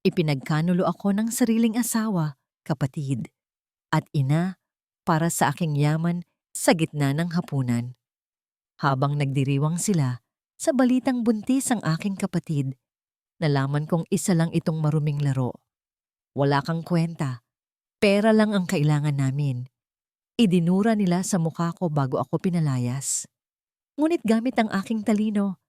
Ipinagkanulo ako ng sariling asawa, kapatid, at ina para sa aking yaman sa gitna ng hapunan. Habang nagdiriwang sila, sa balitang buntis ang aking kapatid, nalaman kong isa lang itong maruming laro. Wala kang kwenta, pera lang ang kailangan namin. Idinura nila sa mukha ko bago ako pinalayas. Ngunit gamit ang aking talino,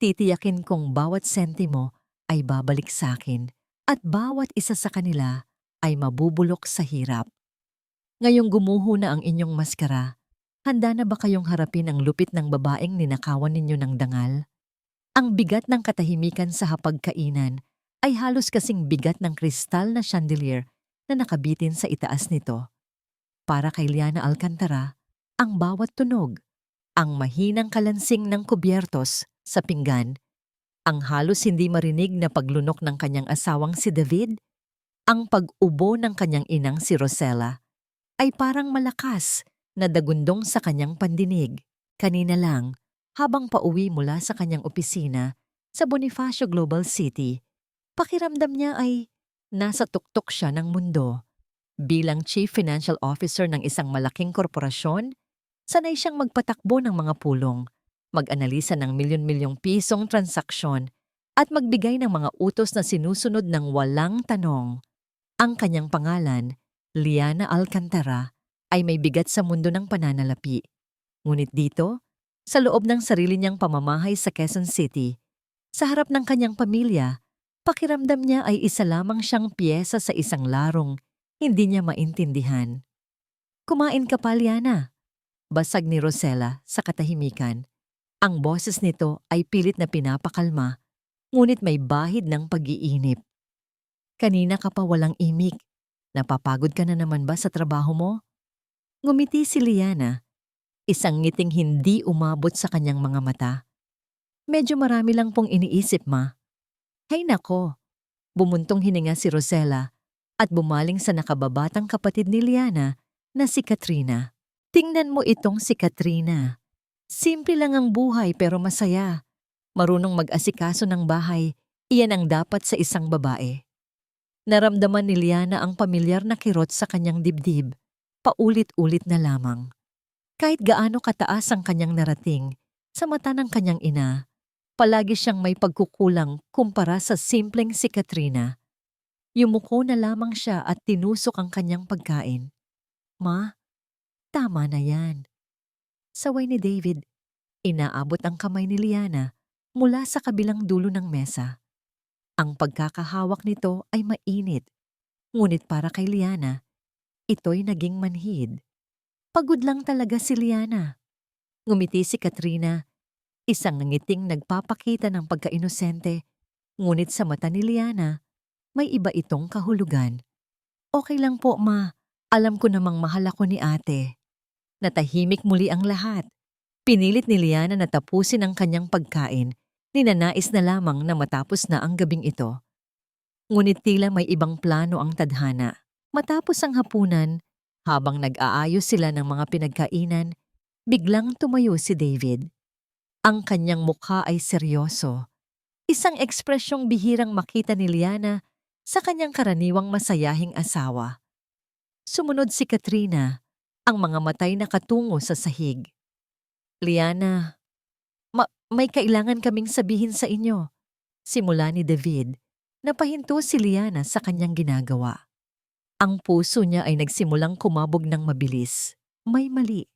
titiyakin kong bawat sentimo ay babalik sa akin at bawat isa sa kanila ay mabubulok sa hirap. Ngayong gumuho na ang inyong maskara, handa na ba kayong harapin ang lupit ng babaeng ninakawan ninyo ng dangal? Ang bigat ng katahimikan sa hapagkainan ay halos kasing bigat ng kristal na chandelier na nakabitin sa itaas nito. Para kay Liana Alcantara, ang bawat tunog, ang mahinang kalansing ng kubyertos sa pinggan, ang halos hindi marinig na paglunok ng kanyang asawang si David, ang pag-ubo ng kanyang inang si Rosella, ay parang malakas na dagundong sa kanyang pandinig. Kanina lang, habang pauwi mula sa kanyang opisina sa Bonifacio Global City, pakiramdam niya ay nasa tuktok siya ng mundo. Bilang Chief Financial Officer ng isang malaking korporasyon, sanay siyang magpatakbo ng mga pulong, mag-analisa ng milyon-milyong pisong transaksyon, at magbigay ng mga utos na sinusunod ng walang tanong. Ang kanyang pangalan, Liana Alcantara, ay may bigat sa mundo ng pananalapi. Ngunit dito, sa loob ng sarili niyang pamamahay sa Quezon City, sa harap ng kanyang pamilya, pakiramdam niya ay isa lamang siyang piyesa sa isang larong hindi niya maintindihan. "Kumain ka pa, Liana," basag ni Rosella sa katahimikan. Ang boses nito ay pilit na pinapakalma, ngunit may bahid ng pag-iinip. "Kanina ka pa walang imik. Napapagod ka na naman ba sa trabaho mo?" Ngumiti si Liana, isang ngiting hindi umabot sa kanyang mga mata. "Medyo marami lang pong iniisip, ma." "Hay nako," bumuntong hininga si Rosella at bumaling sa nakababatang kapatid ni Liana na si Katrina. "Tingnan mo itong si Katrina. Simple lang ang buhay pero masaya. Marunong mag-asikaso ng bahay, iyan ang dapat sa isang babae." Naramdaman ni Liana ang pamilyar na kirot sa kanyang dibdib, paulit-ulit na lamang. Kahit gaano kataas ang kanyang narating, sa mata ng kanyang ina, palagi siyang may pagkukulang kumpara sa simpleng si Katrina. Yumuko na lamang siya at tinusok ang kanyang pagkain. "Ma, tama na yan." Saway ni David, inaabot ang kamay ni Liana mula sa kabilang dulo ng mesa. Ang pagkakahawak nito ay mainit, ngunit para kay Liana, ito'y naging manhid. Pagod lang talaga si Liana. Ngumiti si Katrina, isang ngiting nagpapakita ng pagkainosente, ngunit sa mata ni Liana, may iba itong kahulugan. "Okay lang po, ma. Alam ko namang mahal ako ni ate." Natahimik muli ang lahat. Pinilit ni Liana na tapusin ang kanyang pagkain, ninanais na lamang na matapos na ang gabing ito. Ngunit tila may ibang plano ang tadhana. Matapos ang hapunan, habang nag-aayos sila ng mga pinagkainan, biglang tumayo si David. Ang kanyang mukha ay seryoso. Isang ekspresyong bihirang makita ni Liana sa kanyang karaniwang masayahing asawa. Sumunod si Katrina, ang mga matay nakatungo sa sahig. "Liana, may kailangan kaming sabihin sa inyo." Simula ni David, napahinto si Liana sa kanyang ginagawa. Ang puso niya ay nagsimulang kumabog ng mabilis. May mali.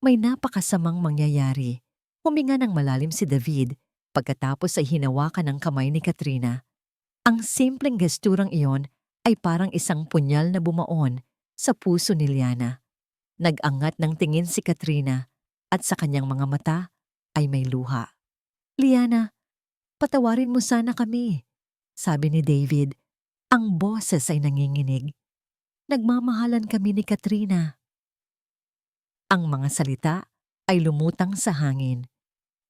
May napakasamang mangyayari. Huminga ng malalim si David pagkatapos ay hinawakan ng kamay ni Katrina. Ang simpleng gesturang iyon ay parang isang punyal na bumaon sa puso ni Liana. Nag-angat ng tingin si Katrina at sa kanyang mga mata ay may luha. "Liana, patawarin mo sana kami," sabi ni David. Ang boses ay nanginginig. "Nagmamahalan kami ni Katrina." Ang mga salita ay lumutang sa hangin.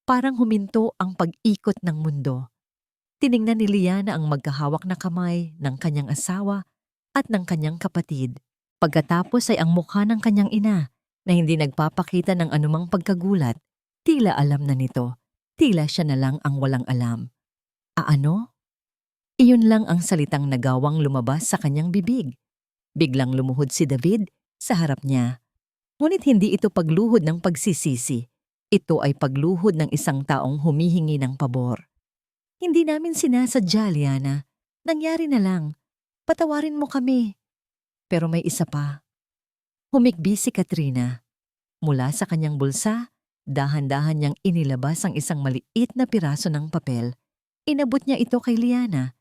Parang huminto ang pag-ikot ng mundo. Tiningnan ni Liana ang magkahawak na kamay ng kanyang asawa at ng kanyang kapatid. Pagkatapos ay ang mukha ng kanyang ina na hindi nagpapakita ng anumang pagkagulat. Tila alam na nito. Tila siya na lang ang walang alam. "Ano?" Iyon lang ang salitang nagawang lumabas sa kanyang bibig. Biglang lumuhod si David sa harap niya. Ngunit hindi ito pagluhod ng pagsisisi. Ito ay pagluhod ng isang taong humihingi ng pabor. Hindi namin sinasadya, Liana. Nangyari na lang. Patawarin mo kami. Pero may isa pa. Humikbi si Katrina. Mula sa kanyang bulsa, dahan-dahan niyang inilabas ang isang maliit na piraso ng papel. Inabot niya ito kay Liana.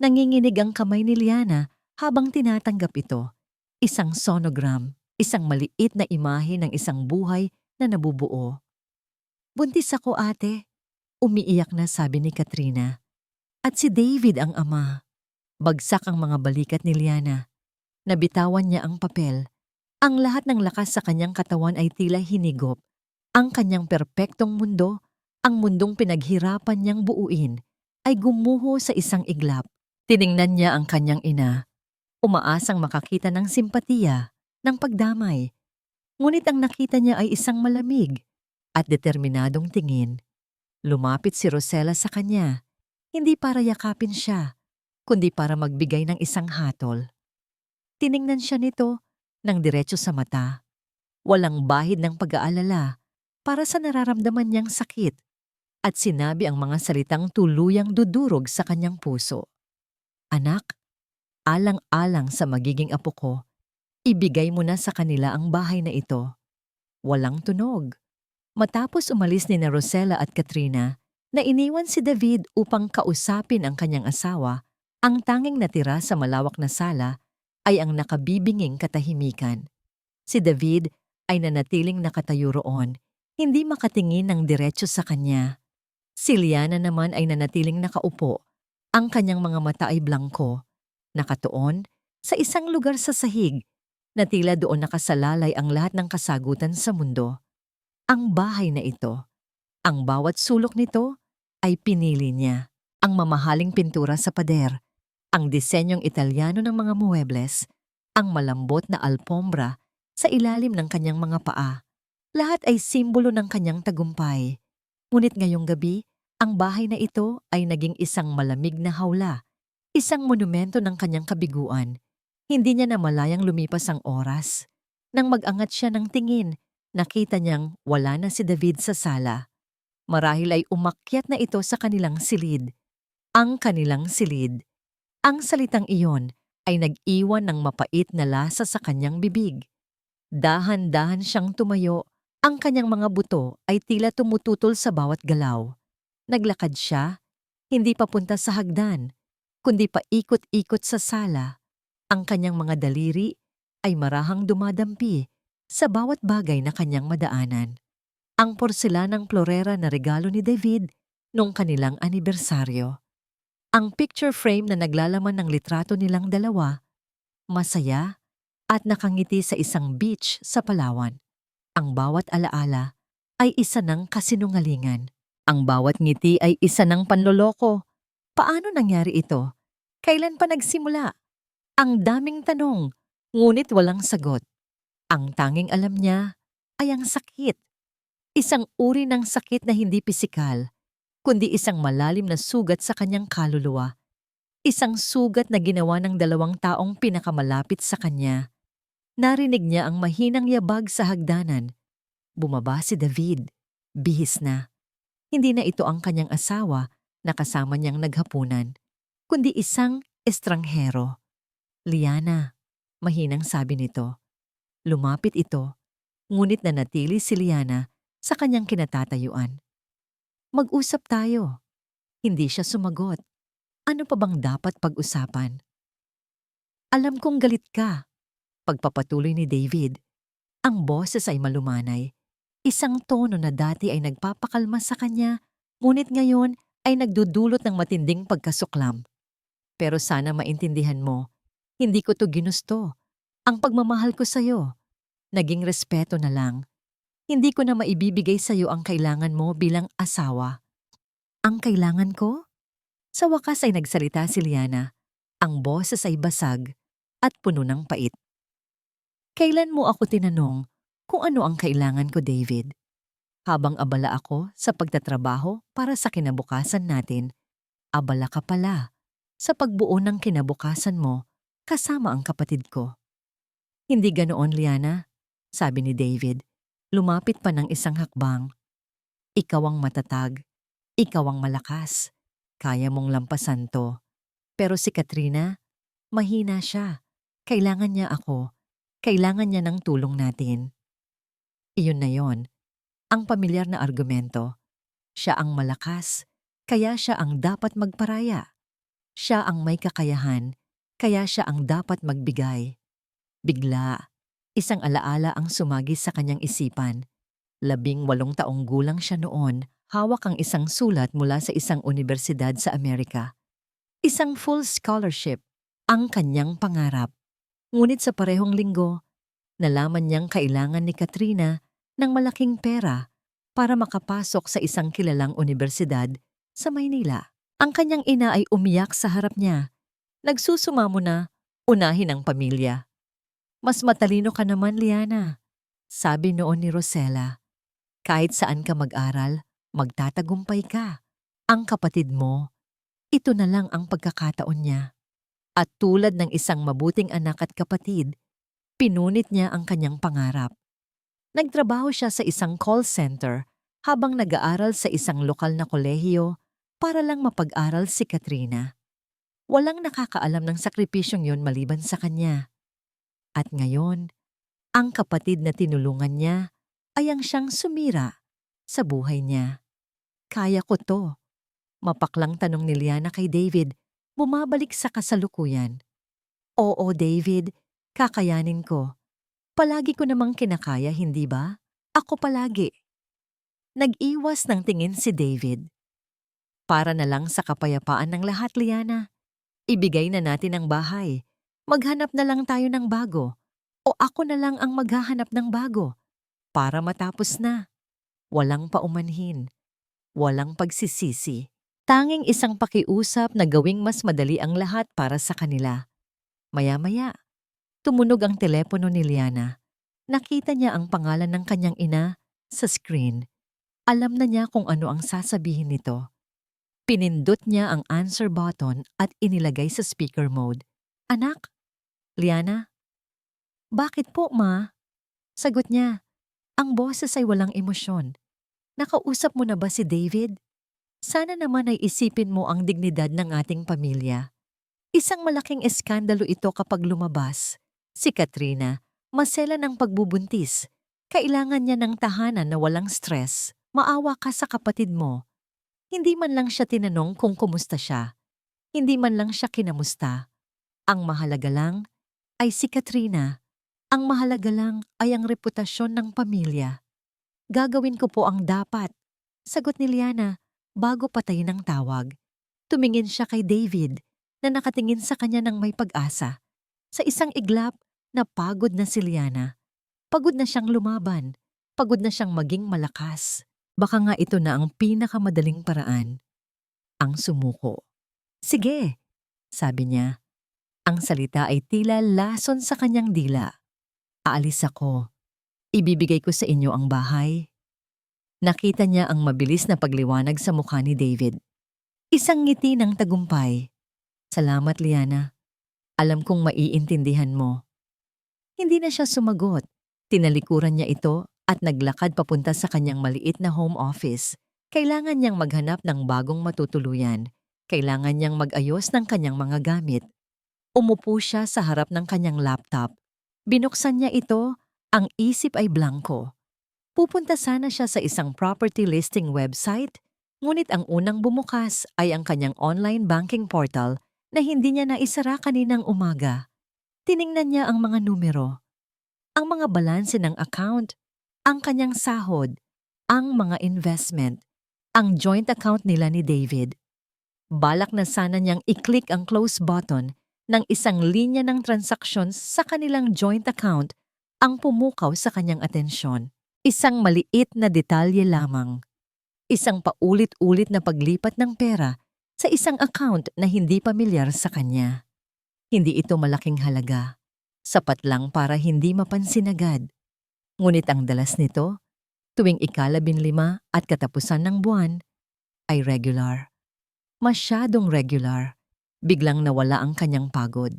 Nanginginig ang kamay ni Liana habang tinatanggap ito. Isang sonogram, isang maliit na imahe ng isang buhay na nabubuo. Buntis ako, ate. Umiiyak na sabi ni Katrina. At si David ang ama. Bagsak ang mga balikat ni Liana. Nabitawan niya ang papel. Ang lahat ng lakas sa kanyang katawan ay tila hinigop. Ang kanyang perpektong mundo, ang mundong pinaghirapan niyang buuin, ay gumuho sa isang iglap. Tiningnan niya ang kanyang ina. Umaasang makakita ng simpatiya, ng pagdamay. Ngunit ang nakita niya ay isang malamig at determinadong tingin. Lumapit si Rosella sa kanya, hindi para yakapin siya, kundi para magbigay ng isang hatol. Tiningnan siya nito ng diretso sa mata. Walang bahid ng pag-aalala para sa nararamdaman niyang sakit at sinabi ang mga salitang tuluyang dudurog sa kanyang puso. Anak, alang-alang sa magiging apo ko, ibigay mo na sa kanila ang bahay na ito. Walang tunog. Matapos umalis ni Rosella at Katrina, na iniwan si David upang kausapin ang kanyang asawa, ang tanging natira sa malawak na sala ay ang nakabibinging katahimikan. Si David ay nanatiling nakatayo roon, hindi makatingin ng diretso sa kanya. Si Liana naman ay nanatiling nakaupo. Ang kanyang mga mata ay blangko, nakatuon sa isang lugar sa sahig, na tila doon nakasalalay ang lahat ng kasagutan sa mundo. Ang bahay na ito, ang bawat sulok nito ay pinili niya. Ang mamahaling pintura sa pader, ang disenyong Italyano ng mga muebles, ang malambot na alpombra sa ilalim ng kanyang mga paa. Lahat ay simbolo ng kanyang tagumpay. Ngunit ngayong gabi, ang bahay na ito ay naging isang malamig na hawla, isang monumento ng kanyang kabiguan. Hindi niya namalayang lumipas ang oras. Nang mag-angat siya ng tingin, nakita niyang wala na si David sa sala. Marahil ay umakyat na ito sa kanilang silid. Ang kanilang silid. Ang salitang iyon ay nag-iwan ng mapait na lasa sa kanyang bibig. Dahan-dahan siyang tumayo. Ang kanyang mga buto ay tila tumututol sa bawat galaw. Naglakad siya, hindi papunta sa hagdan, kundi paikot-ikot sa sala. Ang kanyang mga daliri ay marahang dumadampi sa bawat bagay na kanyang madaanan. Ang porselanang florera na regalo ni David noong kanilang anibersaryo. Ang picture frame na naglalaman ng litrato nilang dalawa, masaya at nakangiti sa isang beach sa Palawan. Ang bawat alaala ay isa ng kasinungalingan. Ang bawat ngiti ay isa ng panloloko. Paano nangyari ito? Kailan pa nagsimula? Ang daming tanong, ngunit walang sagot. Ang tanging alam niya ay ang sakit. Isang uri ng sakit na hindi pisikal, kundi isang malalim na sugat sa kanyang kaluluwa. Isang sugat na ginawa ng dalawang taong pinakamalapit sa kanya. Narinig niya ang mahinang yabag sa hagdanan. Bumaba si David. Bihis na. Hindi na ito ang kanyang asawa na kasama niyang naghapunan, kundi isang estranghero. Liana, mahinang sabi nito. Lumapit ito, ngunit nanatili si Liana sa kanyang kinatatayuan. Mag-usap tayo. Hindi siya sumagot. Ano pa bang dapat pag-usapan? Alam kong galit ka. Pagpapatuloy ni David. Ang boses ay malumanay. Isang tono na dati ay nagpapakalma sa kanya, ngunit ngayon ay nagdudulot ng matinding pagkasuklam. Pero sana maintindihan mo, hindi ko to ginusto. Ang pagmamahal ko sa'yo, naging respeto na lang. Hindi ko na maibibigay sa'yo ang kailangan mo bilang asawa. Ang kailangan ko? Sa wakas ay nagsalita si Liana. Ang boses ay basag at puno ng pait. Kailan mo ako tinanong kung ano ang kailangan ko, David? Habang abala ako sa pagtatrabaho para sa kinabukasan natin, abala ka pala sa pagbuo ng kinabukasan mo kasama ang kapatid ko. Hindi ganoon, Liana, sabi ni David. Lumapit pa ng isang hakbang. Ikaw ang matatag. Ikaw ang malakas. Kaya mong lampasan to. Pero si Katrina, mahina siya. Kailangan niya ako. Kailangan niya ng tulong natin. Iyon na yon. Ang pamilyar na argumento. Siya ang malakas, kaya siya ang dapat magparaya. Siya ang may kakayahan, kaya siya ang dapat magbigay. Bigla, isang alaala ang sumagi sa kanyang isipan. 18 taong gulang siya noon, hawak ang isang sulat mula sa isang universidad sa Amerika. Isang full scholarship, ang kanyang pangarap. Ngunit sa parehong linggo, nalaman niyang kailangan ni Katrina ng malaking pera para makapasok sa isang kilalang universidad sa Maynila. Ang kanyang ina ay umiyak sa harap niya. Nagsusumamo na, unahin ang pamilya. Mas matalino ka naman, Liana, sabi noon ni Rosella. Kahit saan ka mag-aral, magtatagumpay ka. Ang kapatid mo, ito na lang ang pagkakataon niya. At tulad ng isang mabuting anak at kapatid, pinunit niya ang kanyang pangarap. Nagtrabaho siya sa isang call center habang nag-aaral sa isang lokal na kolehiyo para lang mapag-aral si Katrina. Walang nakakaalam ng sakripisyong yon maliban sa kanya. At ngayon, ang kapatid na tinulungan niya ay ang siyang sumira sa buhay niya. Kaya ko to. Mapaklang tanong ni Liana kay David, bumabalik sa kasalukuyan. Oo, David, kakayanin ko. Palagi ko namang kinakaya, hindi ba? Ako palagi. Nag-iwas ng tingin si David. Para na lang sa kapayapaan ng lahat, Liana. Ibigay na natin ang bahay. Maghanap na lang tayo ng bago. O ako na lang ang maghahanap ng bago. Para matapos na. Walang paumanhin. Walang pagsisisi. Tanging isang pakiusap na gawing mas madali ang lahat para sa kanila. Maya-maya, tumunog ang telepono ni Liana. Nakita niya ang pangalan ng kanyang ina sa screen. Alam na niya kung ano ang sasabihin nito. Pinindot niya ang answer button at inilagay sa speaker mode. Anak? Liana? Bakit po, ma? Sagot niya. Ang boses ay walang emosyon. Nakausap mo na ba si David? Sana naman ay isipin mo ang dignidad ng ating pamilya. Isang malaking eskandalo ito kapag lumabas. Si Katrina, masela ng pagbubuntis. Kailangan niya ng tahanan na walang stress. Maawa ka sa kapatid mo. Hindi man lang siya tinanong kung kumusta siya. Hindi man lang siya kinamusta. Ang mahalaga lang ay si Katrina. Ang mahalaga lang ay ang reputasyon ng pamilya. Gagawin ko po ang dapat. Sagot ni Liana bago patayin ang tawag. Tumingin siya kay David na nakatingin sa kanya ng may pag-asa. Sa isang iglap, napagod na si Liana. Pagod na siyang lumaban. Pagod na siyang maging malakas. Baka nga ito na ang pinakamadaling paraan. Ang sumuko. Sige, sabi niya. Ang salita ay tila lason sa kanyang dila. Aalis ako. Ibibigay ko sa inyo ang bahay. Nakita niya ang mabilis na pagliwanag sa mukha ni David. Isang ngiti ng tagumpay. Salamat, Liana. Alam kong maiintindihan mo. Hindi na siya sumagot. Tinalikuran niya ito at naglakad papunta sa kanyang maliit na home office. Kailangan niyang maghanap ng bagong matutuluyan. Kailangan niyang mag-ayos ng kanyang mga gamit. Umupo siya sa harap ng kanyang laptop. Binuksan niya ito, ang isip ay blanko. Pupunta sana siya sa isang property listing website, ngunit ang unang bumukas ay ang kanyang online banking portal na hindi niya naisara kaninang umaga. Tiningnan niya ang mga numero, ang mga balanse ng account, ang kanyang sahod, ang mga investment, ang joint account nila ni David. Balak na sana niyang i-click ang close button ng isang linya ng transactions sa kanilang joint account ang pumukaw sa kanyang atensyon. Isang maliit na detalye lamang. Isang paulit-ulit na paglipat ng pera sa isang account na hindi pamilyar sa kanya. Hindi ito malaking halaga. Sapat lang para hindi mapansin agad. Ngunit ang dalas nito, tuwing ika-15 at katapusan ng buwan, ay regular. Masyadong regular. Biglang nawala ang kanyang pagod.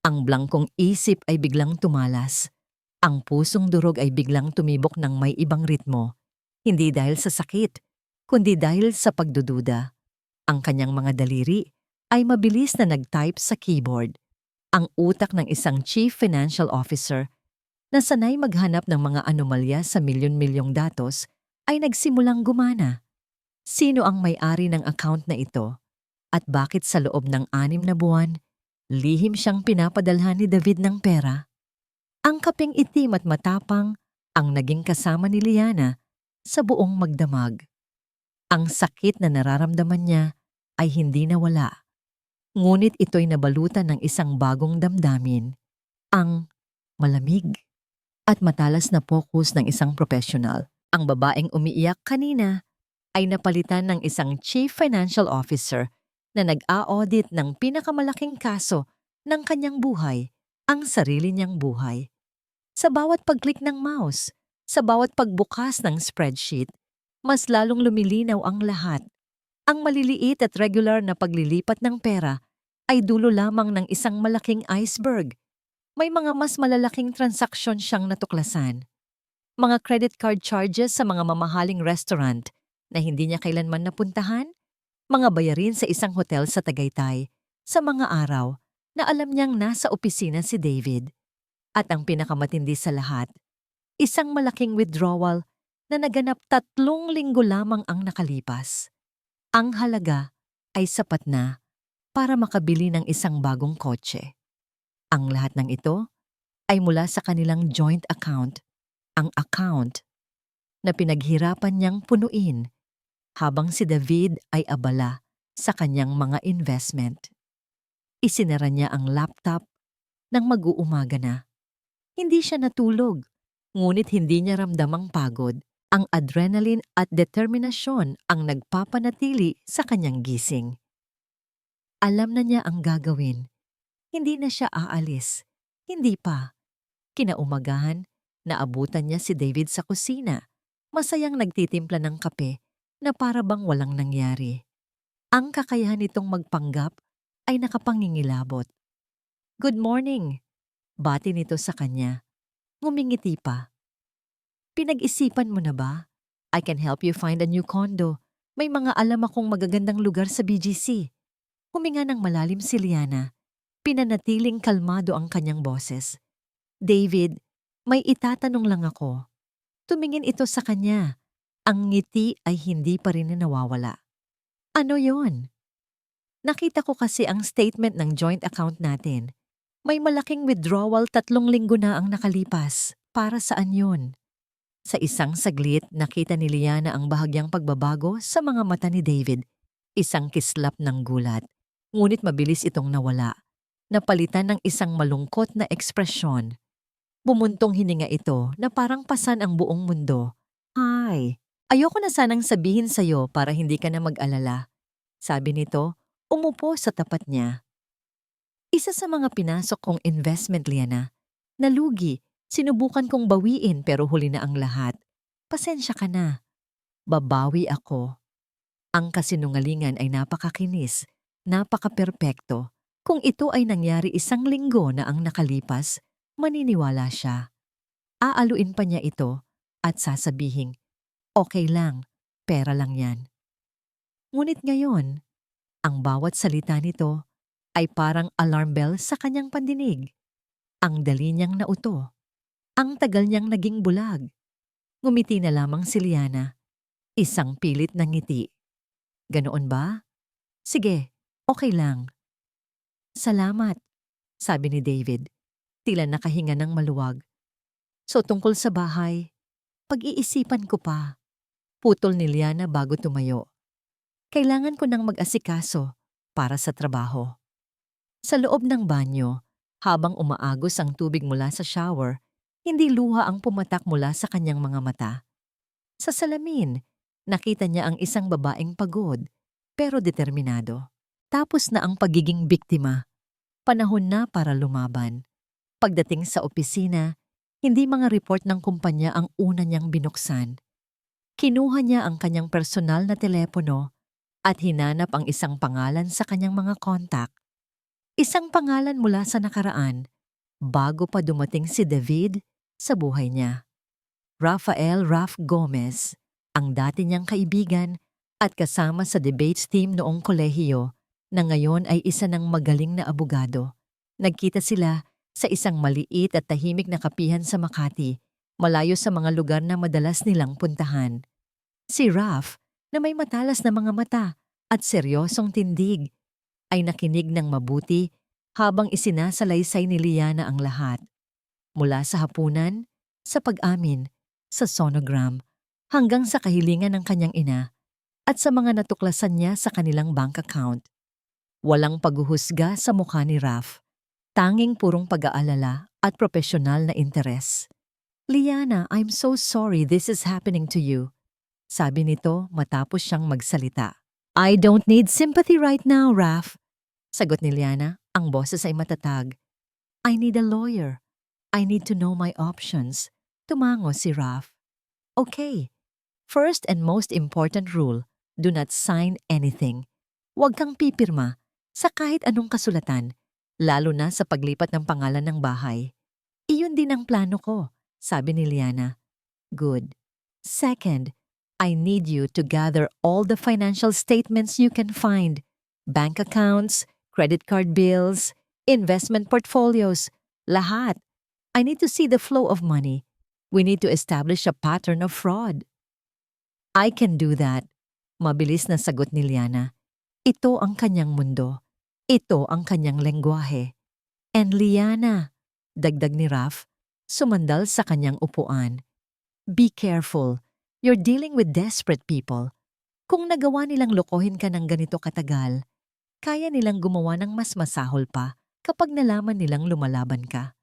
Ang blangkong isip ay biglang tumalas. Ang pusong durog ay biglang tumibok ng may ibang ritmo. Hindi dahil sa sakit, kundi dahil sa pagdududa. Ang kanyang mga daliri ay mabilis na nag-type sa keyboard. Ang utak ng isang chief financial officer na sanay maghanap ng mga anomalya sa milyon-milyong datos ay nagsimulang gumana. Sino ang may-ari ng account na ito? At bakit sa loob ng 6 na buwan, lihim siyang pinapadalhan ni David ng pera? Ang kaping itim at matapang ang naging kasama ni Liana sa buong magdamag. Ang sakit na nararamdaman niya ay hindi nawala. Ngunit ito'y nabalutan ng isang bagong damdamin, ang malamig at matalas na focus ng isang professional. Ang babaeng umiiyak kanina ay napalitan ng isang chief financial officer na nag-a-audit ng pinakamalaking kaso ng kanyang buhay, ang sarili niyang buhay. Sa bawat pag-click ng mouse, sa bawat pagbukas ng spreadsheet, mas lalong lumilinaw ang lahat. Ang maliliit at regular na paglilipat ng pera ay dulo lamang ng isang malaking iceberg. May mga mas malalaking transaksyon siyang natuklasan. Mga credit card charges sa mga mamahaling restaurant na hindi niya kailanman napuntahan, mga bayarin sa isang hotel sa Tagaytay, sa mga araw na alam niyang nasa opisina si David. At ang pinakamatindi sa lahat, isang malaking withdrawal na naganap 3 linggo lamang ang nakalipas. Ang halaga ay sapat na para makabili ng isang bagong kotse. Ang lahat ng ito ay mula sa kanilang joint account, ang account na pinaghirapan niyang punuin habang si David ay abala sa kanyang mga investment. Isinara niya ang laptop nang mag-uumaga na. Hindi siya natulog, ngunit hindi niya ramdam ang pagod. Ang adrenaline at determinasyon ang nagpapanatili sa kanyang gising. Alam na niya ang gagawin. Hindi na siya aalis. Hindi pa. Kinaumagahan, naabutan niya si David sa kusina, masayang nagtitimpla ng kape na para bang walang nangyari. Ang kakayahan nitong magpanggap ay nakapangingilabot. "Good morning," bati nito sa kanya. Ngumingiti pa. "Pinag-isipan mo na ba? I can help you find a new condo. May mga alam akong magagandang lugar sa BGC." Huminga ng malalim si Liana. Pinanatiling kalmado ang kanyang boses. "David, may itatanong lang ako." Tumingin ito sa kanya. Ang ngiti ay hindi pa rin nawawala. "Ano yon?" "Nakita ko kasi ang statement ng joint account natin. May malaking withdrawal 3 linggo na ang nakalipas. Para saan yon?" Sa isang saglit, nakita ni Liana ang bahagyang pagbabago sa mga mata ni David. Isang kislap ng gulat. Ngunit mabilis itong nawala. Napalitan ng isang malungkot na ekspresyon. Bumuntong hininga ito na parang pasan ang buong mundo. "Hi, ayoko na sanang sabihin sa'yo para hindi ka na mag-alala." Sabi nito, umupo sa tapat niya. "Isa sa mga pinasok kong investment, Liana. Nalugi. Sinubukan kong bawiin pero huli na ang lahat. Pasensya ka na." "Babawi ako." Ang kasinungalingan ay napakakinis, napakaperpekto. Kung ito ay nangyari 1 linggo na ang nakalipas, maniniwala siya. Aaluin pa niya ito at sasabihing, "Okay lang, pera lang yan." Ngunit ngayon, ang bawat salita nito ay parang alarm bell sa kanyang pandinig. Ang dali niyang nauto. Ang tagal niyang naging bulag. Ngumiti na lamang si Liana. Isang pilit na ngiti. "Ganoon ba? Sige, okay lang." "Salamat," sabi ni David. Tila nakahinga ng maluwag. "So tungkol sa bahay, pag-iisipan ko pa." Putol ni Liana bago tumayo. "Kailangan ko nang mag-asikaso para sa trabaho." Sa loob ng banyo, habang umaagos ang tubig mula sa shower, hindi luha ang pumatak mula sa kanyang mga mata. Sa salamin, nakita niya ang isang babaeng pagod, pero determinado. Tapos na ang pagiging biktima. Panahon na para lumaban. Pagdating sa opisina, hindi mga report ng kumpanya ang una niyang binuksan. Kinuha niya ang kanyang personal na telepono at hinanap ang isang pangalan sa kanyang mga kontak. Isang pangalan mula sa nakaraan bago pa dumating si David sa buhay niya. Rafael Raf Gomez, ang dati niyang kaibigan at kasama sa debates team noong kolehiyo na ngayon ay isa ng magaling na abogado. Nagkita sila sa isang maliit at tahimik na kapihan sa Makati, malayo sa mga lugar na madalas nilang puntahan. Si Raf, na may matalas na mga mata at seryosong tindig, ay nakinig ng mabuti habang isinasalaysay ni Liana ang lahat. Mula sa hapunan, sa pag-amin, sa sonogram, hanggang sa kahilingan ng kanyang ina at sa mga natuklasan niya sa kanilang bank account. Walang paghuhusga sa mukha ni Raf, tanging purong pag-aalala at profesional na interes. "Liana, I'm so sorry this is happening to you," sabi nito matapos siyang magsalita. "I don't need sympathy right now, Raf," sagot ni Liana, ang boses ay matatag. "I need a lawyer. I need to know my options," tumango si Raf. "Okay. First and most important rule, do not sign anything. Huwag kang pipirma sa kahit anong kasulatan, lalo na sa paglipat ng pangalan ng bahay. Iyon din ang plano ko," sabi ni Liana. "Good. Second, I need you to gather all the financial statements you can find. Bank accounts, credit card bills, investment portfolios, lahat. I need to see the flow of money. We need to establish a pattern of fraud." "I can do that," mabilis na sagot ni Liana. Ito ang kanyang mundo. Ito ang kanyang lengguwahe. "And Liana," dagdag ni Raf, sumandal sa kanyang upuan, "be careful. You're dealing with desperate people. Kung nagawa nilang lokohin ka ng ganito katagal, kaya nilang gumawa ng mas masahol pa kapag nalaman nilang lumalaban ka."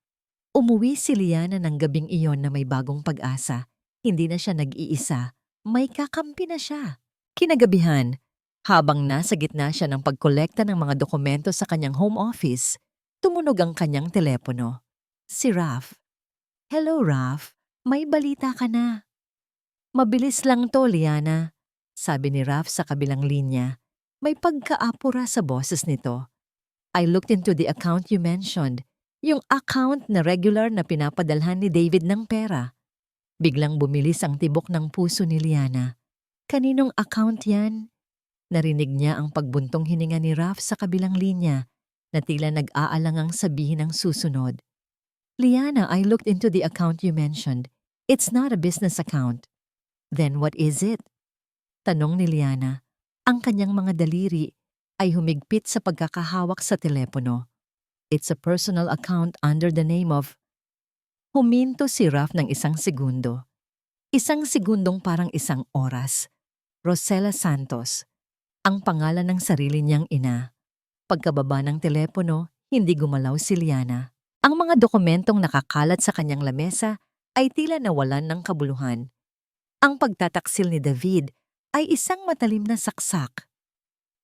Umuwi si Liana ng gabing iyon na may bagong pag-asa. Hindi na siya nag-iisa. May kakampi na siya. Kinagabihan, habang nasa gitna siya ng pagkolekta ng mga dokumento sa kanyang home office, tumunog ang kanyang telepono. Si Raf. "Hello, Raf. May balita ka na." "Mabilis lang to, Liana," sabi ni Raf sa kabilang linya. May pagkaapura sa boses nito. "I looked into the account you mentioned. Yung account na regular na pinapadalhan ni David ng pera." Biglang bumilis ang tibok ng puso ni Liana. "Kaninong account yan?" Narinig niya ang pagbuntong hininga ni Raf sa kabilang linya na tila nag-aalangang sabihin ang susunod. "Liana, I looked into the account you mentioned. It's not a business account." "Then what is it?" tanong ni Liana. Ang kanyang mga daliri ay humigpit sa pagkakahawak sa telepono. "It's a personal account under the name of..." Huminto si Raf ng isang segundo. Isang segundong parang isang oras. Rosella Santos, ang pangalan ng sarili niyang ina. Pagkababa ng telepono, hindi gumalaw si Liana. Ang mga dokumentong nakakalat sa kanyang lamesa ay tila nawalan ng kabuluhan. Ang pagtataksil ni David ay isang matalim na saksak.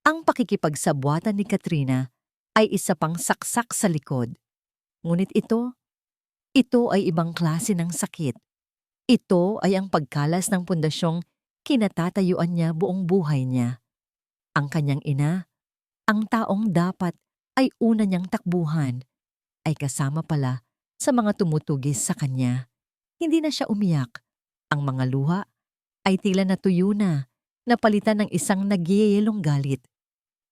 Ang pakikipagsabwatan ni Katrina ay isa pang saksak sa likod. Ngunit ito ay ibang klase ng sakit. Ito ay ang pagkalas ng pundasyong kinatatayuan niya buong buhay niya. Ang kanyang ina, ang taong dapat ay una niyang takbuhan, ay kasama pala sa mga tumutugis sa kanya. Hindi na siya umiyak. Ang mga luha ay tila natuyo na, napalitan ng isang nagyayelong galit.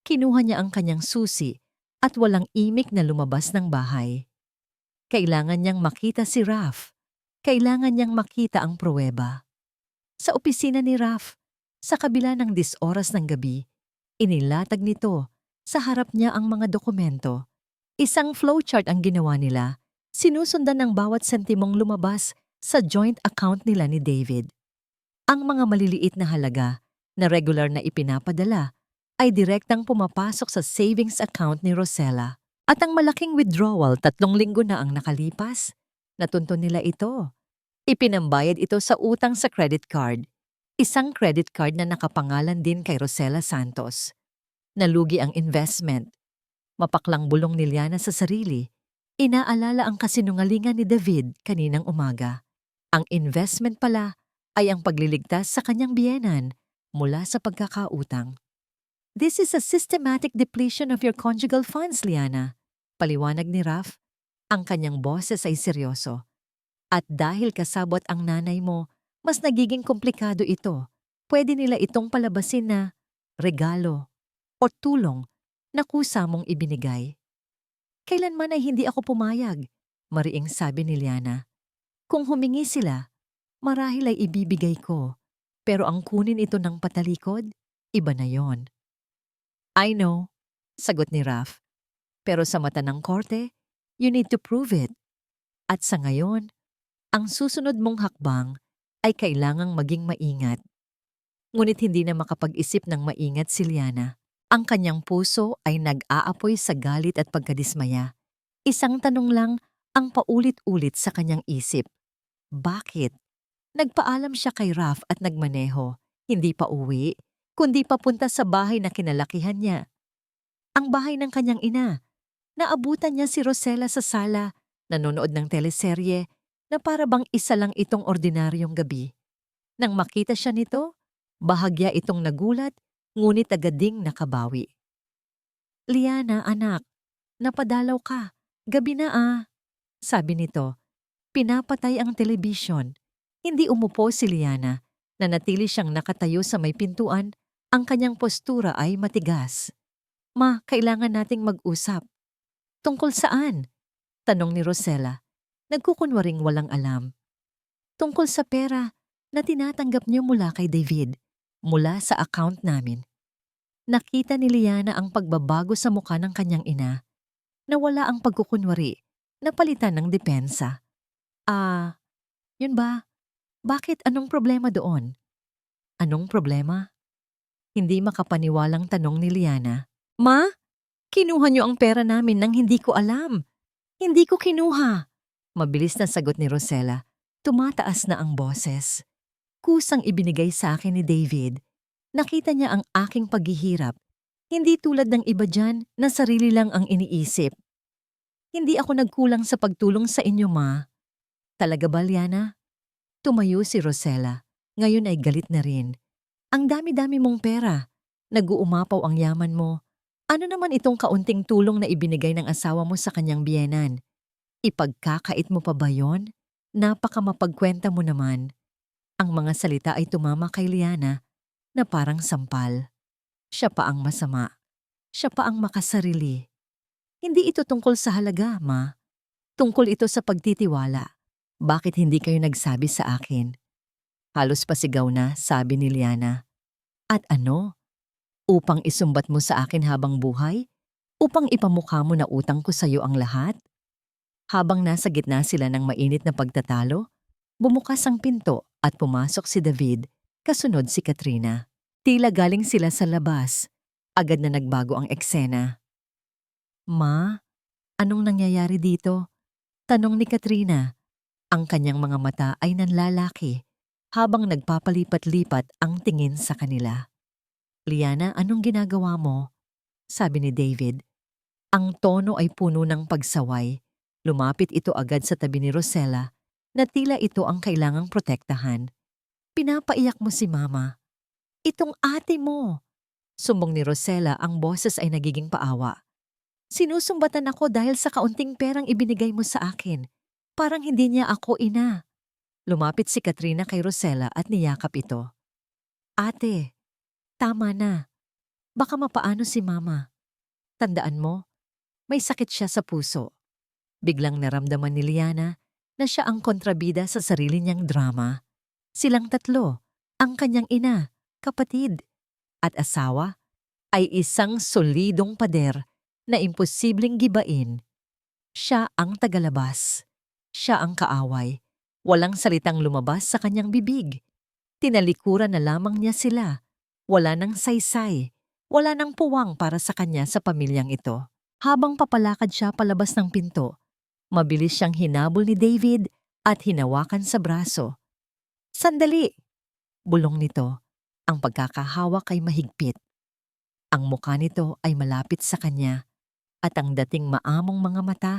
Kinuha niya ang kanyang susi at walang imik na lumabas ng bahay. Kailangan niyang makita si Raf. Kailangan niyang makita ang pruweba. Sa opisina ni Raf, sa kabila ng 10 oras ng gabi, inilatag nito sa harap niya ang mga dokumento. Isang flowchart ang ginawa nila. Sinusundan ng bawat sentimong lumabas sa joint account nila ni David. Ang mga maliliit na halaga na regular na ipinapadala ay direktang pumapasok sa savings account ni Rosella. At ang malaking withdrawal 3 linggo na ang nakalipas, natunto nila ito. Ipinambayad ito sa utang sa credit card. Isang credit card na nakapangalan din kay Rosella Santos. Nalugi ang investment. Mapaklang bulong ni Liana sa sarili. Inaalala ang kasinungalingan ni David kaninang umaga. Ang investment pala ay ang pagliligtas sa kanyang biyenan mula sa pagkakautang. "This is a systematic depletion of your conjugal funds, Liana," Paliwanag ni Raf, ang kanyang boses ay seryoso. At dahil kasabot ang nanay mo, mas nagiging komplikado ito. Pwede nila itong palabasin na regalo o tulong na kusa mong ibinigay. Kailanman ay hindi ako pumayag, mariing sabi ni Liana. Kung humingi sila, marahil ay ibibigay ko. Pero ang kunin ito ng patalikod, iba na yon. I know, sagot ni Raf. Pero sa mata ng korte, you need to prove it. At sa ngayon, ang susunod mong hakbang ay kailangang maging maingat. Ngunit hindi na makapag-isip ng maingat si Liana. Ang kanyang puso ay nag-aapoy sa galit at pagkadismaya. Isang tanong lang ang paulit-ulit sa kanyang isip. Bakit? Nagpaalam siya kay Raf at nagmaneho. Hindi pa uwi, kundi papunta sa bahay na kinalakihan niya. Ang bahay ng kanyang ina. Naabutan niya si Rosella sa sala, nanonood ng teleserye, na para bang isa lang itong ordinaryong gabi. Nang makita siya nito, bahagya itong nagulat, ngunit agad ding nakabawi. Liana, anak, napadalaw ka. Gabi na sabi nito. Pinapatay ang telebisyon. Hindi umupo si Liana. Nanatili siyang nakatayo sa may pintuan, ang kanyang postura ay matigas. Ma, kailangan nating mag-usap. Tungkol saan? Tanong ni Rosella. Nagkukunwaring walang alam. Tungkol sa pera na tinatanggap niyo mula kay David, mula sa account namin. Nakita ni Liana ang pagbabago sa mukha ng kanyang ina, na wala ang pagkukunwari, napalitan ng depensa. Yun ba? Bakit? Anong problema doon? Anong problema? Hindi makapaniwalang tanong ni Liana. Ma? Kinuha niyo ang pera namin nang hindi ko alam. Hindi ko kinuha. Mabilis na sagot ni Rosella. Tumataas na ang boses. Kusang ibinigay sa akin ni David. Nakita niya ang aking paghihirap. Hindi tulad ng iba dyan na sarili lang ang iniisip. Hindi ako nagkulang sa pagtulong sa inyo, ma. Talaga ba, Liana? Tumayo si Rosella. Ngayon ay galit na rin. Ang dami-dami mong pera. Nag-uumapaw ang yaman mo. Ano naman itong kaunting tulong na ibinigay ng asawa mo sa kanyang biyenan? Ipagkakait mo pa ba yon? Napakamapagkwenta mo naman. Ang mga salita ay tumama kay Liana na parang sampal. Siya pa ang masama. Siya pa ang makasarili. Hindi ito tungkol sa halaga, ma. Tungkol ito sa pagtitiwala. Bakit hindi kayo nagsabi sa akin? Halos pasigaw na, sabi ni Liana. At ano? Upang isumbat mo sa akin habang buhay? Upang ipamukha mo na utang ko sa iyo ang lahat? Habang nasa gitna sila ng mainit na pagtatalo, bumukas ang pinto at pumasok si David, kasunod si Katrina. Tila galing sila sa labas. Agad na nagbago ang eksena. Ma, anong nangyayari dito? Tanong ni Katrina. Ang kanyang mga mata ay nanlalaki habang nagpapalipat-lipat ang tingin sa kanila. Liana, anong ginagawa mo? Sabi ni David. Ang tono ay puno ng pagsaway. Lumapit ito agad sa tabi ni Rosella na tila ito ang kailangang protektahan. Pinapaiyak mo si Mama. Itong ate mo. Sumbong ni Rosella, ang boses ay nagiging paawa. Sinusumbatan ako dahil sa kaunting perang ibinigay mo sa akin. Parang hindi niya ako ina. Lumapit si Katrina kay Rosella at niyakap ito. Ate, tama na. Baka mapaano si Mama. Tandaan mo, may sakit siya sa puso. Biglang naramdaman ni Liana na siya ang kontrabida sa sarili niyang drama. Silang tatlo, ang kanyang ina, kapatid, at asawa, ay isang solidong pader na imposibleng gibain. Siya ang tagalabas. Siya ang kaaway. Walang salitang lumabas sa kanyang bibig. Tinalikuran na lamang niya sila. Wala nang saysay. Wala nang puwang para sa kanya sa pamilyang ito. Habang papalakad siya palabas ng pinto, mabilis siyang hinabol ni David at hinawakan sa braso. Sandali! Bulong nito. Ang pagkakahawak ay mahigpit. Ang mukha nito ay malapit sa kanya at ang dating maamong mga mata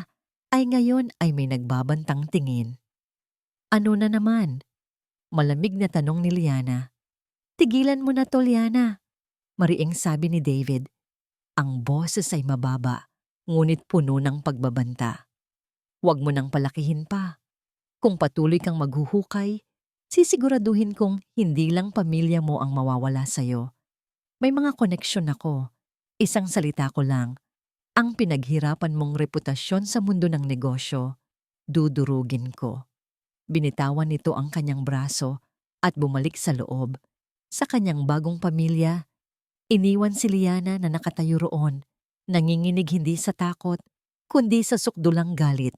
ay ngayon ay may nagbabantang tingin. Ano na naman? Malamig na tanong ni Liana. Tigilan mo na to, Liana. Mariing sabi ni David. Ang boses ay mababa, ngunit puno ng pagbabanta. Huwag mo nang palakihin pa. Kung patuloy kang maghuhukay, sisiguraduhin kong hindi lang pamilya mo ang mawawala sa'yo. May mga koneksyon ako. Isang salita ko lang. Ang pinaghirapan mong reputasyon sa mundo ng negosyo, dudurugin ko. Binitawan nito ang kanyang braso at bumalik sa loob. Sa kanyang bagong pamilya, iniwan si Liana na nakatayo roon, nanginginig hindi sa takot, kundi sa sukdulang galit.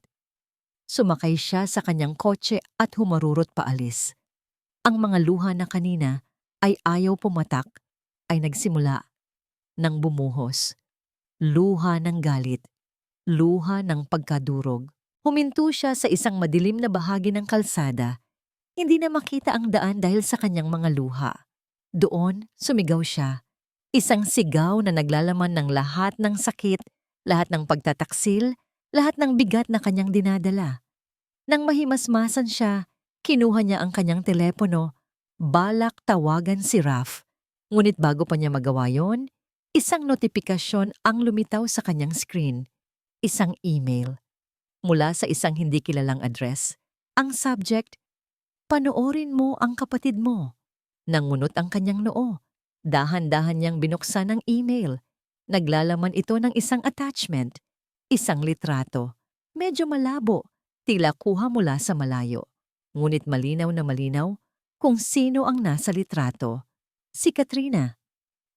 Sumakay siya sa kanyang kotse at humarurot paalis. Ang mga luha na kanina ay ayaw pumatak ay nagsimula ng bumuhos. Luha ng galit, luha ng pagkadurog. Huminto siya sa isang madilim na bahagi ng kalsada. Hindi na makita ang daan dahil sa kanyang mga luha. Doon, sumigaw siya. Isang sigaw na naglalaman ng lahat ng sakit, lahat ng pagtataksil, lahat ng bigat na kanyang dinadala. Nang mahimasmasan siya, kinuha niya ang kanyang telepono. Balak tawagan si Raf. Ngunit bago pa niya magawa yon, isang notifikasyon ang lumitaw sa kanyang screen. Isang email. Mula sa isang hindi kilalang address. Ang subject, panoorin mo ang kapatid mo. Nangunot ang kanyang noo. Dahan-dahan niyang binuksan ang email. Naglalaman ito ng isang attachment. Isang litrato. Medyo malabo, tila kuha mula sa malayo. Ngunit malinaw na malinaw kung sino ang nasa litrato. Si Katrina.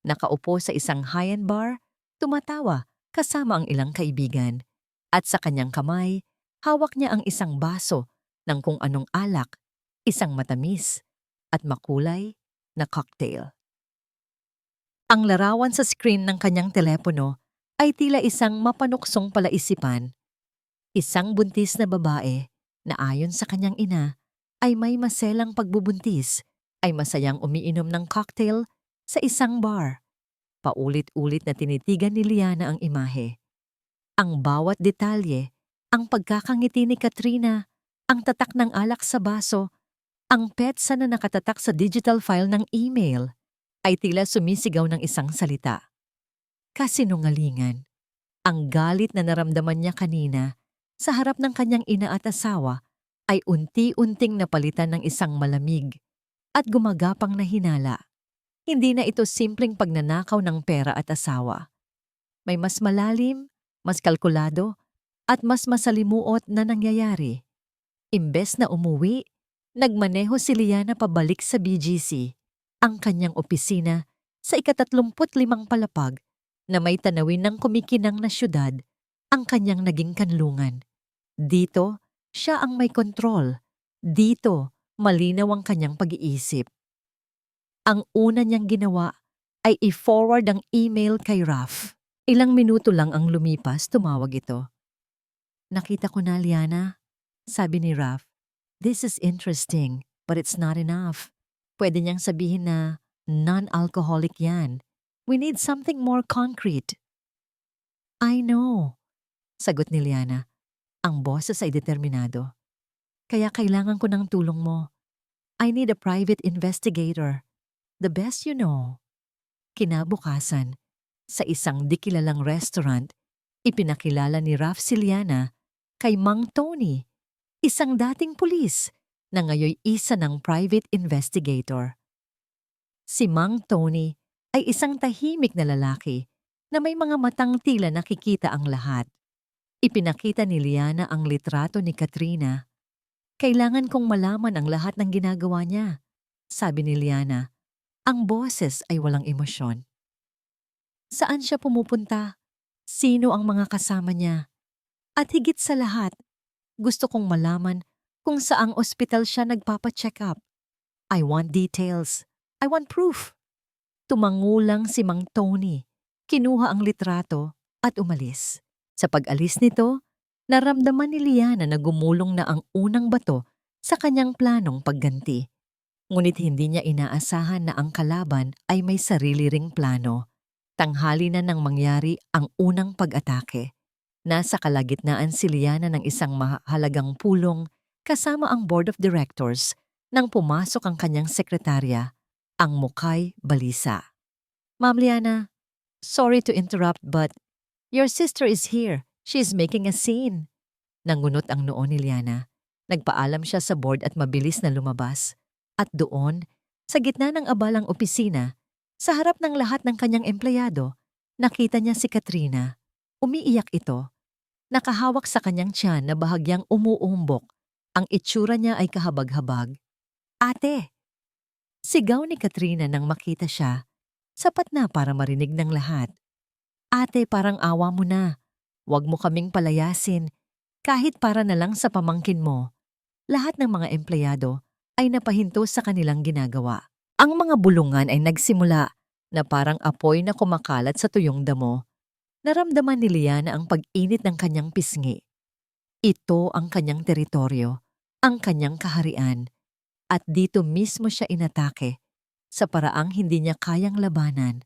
Nakaupo sa isang high-end bar, tumatawa kasama ang ilang kaibigan. At sa kanyang kamay, hawak niya ang isang baso ng kung anong alak, isang matamis at makulay na cocktail. Ang larawan sa screen ng kanyang telepono ay tila isang mapanuksong palaisipan. Isang buntis na babae na ayon sa kanyang ina ay may maselang pagbubuntis, ay masayang umiinom ng cocktail sa isang bar. Paulit-ulit na tinitigan ni Liana ang imahe. Ang bawat detalye, ang pagkakangiti ni Katrina, ang tatak ng alak sa baso, ang petsa na nakatatak sa digital file ng email, ay tila sumisigaw ng isang salita. Kasinungalingan. Ang galit na naramdaman niya kanina sa harap ng kanyang ina at asawa ay unti-unting napalitan ng isang malamig at gumagapang na hinala. Hindi na ito simpleng pagnanakaw ng pera at asawa. May mas malalim, mas kalkulado, at mas masalimuot na nangyayari. Imbes na umuwi, nagmaneho si Liana pabalik sa BGC, ang kanyang opisina sa ika-35 palapag na may tanawin ng kumikinang na syudad, ang kanyang naging kanlungan. Dito, siya ang may kontrol. Dito, malinaw ang kanyang pag-iisip. Ang una niyang ginawa ay i-forward ang email kay Raf. Ilang minuto lang ang lumipas, tumawag ito. Nakita ko na, Liana, sabi ni Raf. This is interesting, but it's not enough. Pwede niyang sabihin na non-alcoholic yan. We need something more concrete. I know, sagot ni Liana. Ang boses ay determinado. Kaya kailangan ko ng tulong mo. I need a private investigator. The best you know. Kinabukasan, sa isang di kilalang restaurant, ipinakilala ni Raf si Liana kay Mang Tony, isang dating pulis na ngayoy isa ng private investigator. Si Mang Tony ay isang tahimik na lalaki na may mga matang tila nakikita ang lahat. Ipinakita ni Liana ang litrato ni Katrina. Kailangan kong malaman ang lahat ng ginagawa niya, sabi ni Liana. Ang boses ay walang emosyon. Saan siya pumupunta? Sino ang mga kasama niya? At higit sa lahat, gusto kong malaman kung saang ospital siya nagpapa-check up. I want details. I want proof. Tumangulang si Mang Tony, kinuha ang litrato at umalis. Sa pag-alis nito, naramdaman ni Liana na gumulong na ang unang bato sa kanyang planong pagganti. Ngunit hindi niya inaasahan na ang kalaban ay may sarili ring plano. Tanghali na nang mangyari ang unang pag-atake. Nasa kalagitnaan si Liana ng isang mahalagang pulong kasama ang board of directors nang pumasok ang kanyang sekretarya, ang Mukay Balisa. Ma'am Liana, sorry to interrupt but Your sister is here. She is making a scene. Nangunot ang noo ni Liana. Nagpaalam siya sa board at mabilis na lumabas. At doon, sa gitna ng abalang opisina, sa harap ng lahat ng kanyang empleyado, nakita niya si Katrina. Umiiyak ito. Nakahawak sa kanyang tiyan na bahagyang umuumbok. Ang itsura niya ay kahabag-habag. Ate! Sigaw ni Katrina nang makita siya. Sapat na para marinig ng lahat. Ate, parang awa mo na. Huwag mo kaming palayasin. Kahit para na lang sa pamangkin mo. Lahat ng mga empleyado ay napahinto sa kanilang ginagawa. Ang mga bulungan ay nagsimula na parang apoy na kumakalat sa tuyong damo. Naramdaman ni Liana ang pag-init ng kanyang pisngi. Ito ang kanyang teritoryo, ang kanyang kaharian. At dito mismo siya inatake sa paraang hindi niya kayang labanan,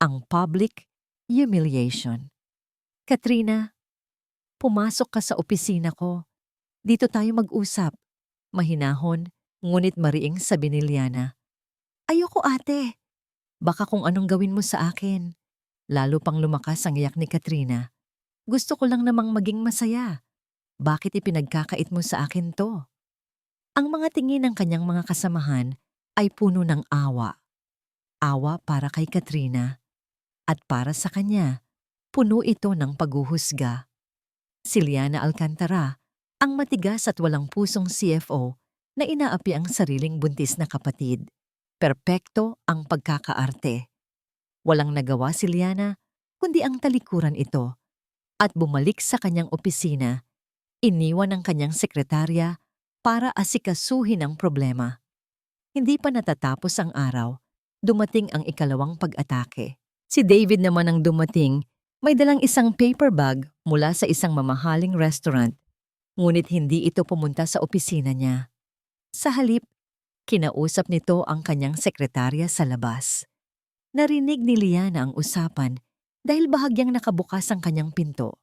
ang public humiliation. Katrina, pumasok ka sa opisina ko. Dito tayo mag-usap. Mahinahon, ngunit mariing sabi ni Liana. Ayoko ate. Baka kung anong gawin mo sa akin. Lalo pang lumakas ang iyak ni Katrina. Gusto ko lang namang maging masaya. Bakit ipinagkakait mo sa akin to? Ang mga tingin ng kanyang mga kasamahan ay puno ng awa. Awa para kay Katrina. At para sa kanya, puno ito ng paghuhusga. Si Liana Alcantara, ang matigas at walang pusong CFO na inaapi ang sariling buntis na kapatid. Perpekto ang pagkakaarte. Walang nagawa si Liana, kundi ang talikuran ito. At bumalik sa kanyang opisina, iniwan ang kanyang sekretarya para asikasuhin ang problema. Hindi pa natatapos ang araw, dumating ang ikalawang pag-atake. Si David naman ang dumating, may dalang isang paper bag mula sa isang mamahaling restaurant. Ngunit hindi ito pumunta sa opisina niya. Sa halip, kinausap nito ang kanyang sekretarya sa labas. Narinig ni Liana ang usapan dahil bahagyang nakabukas ang kanyang pinto.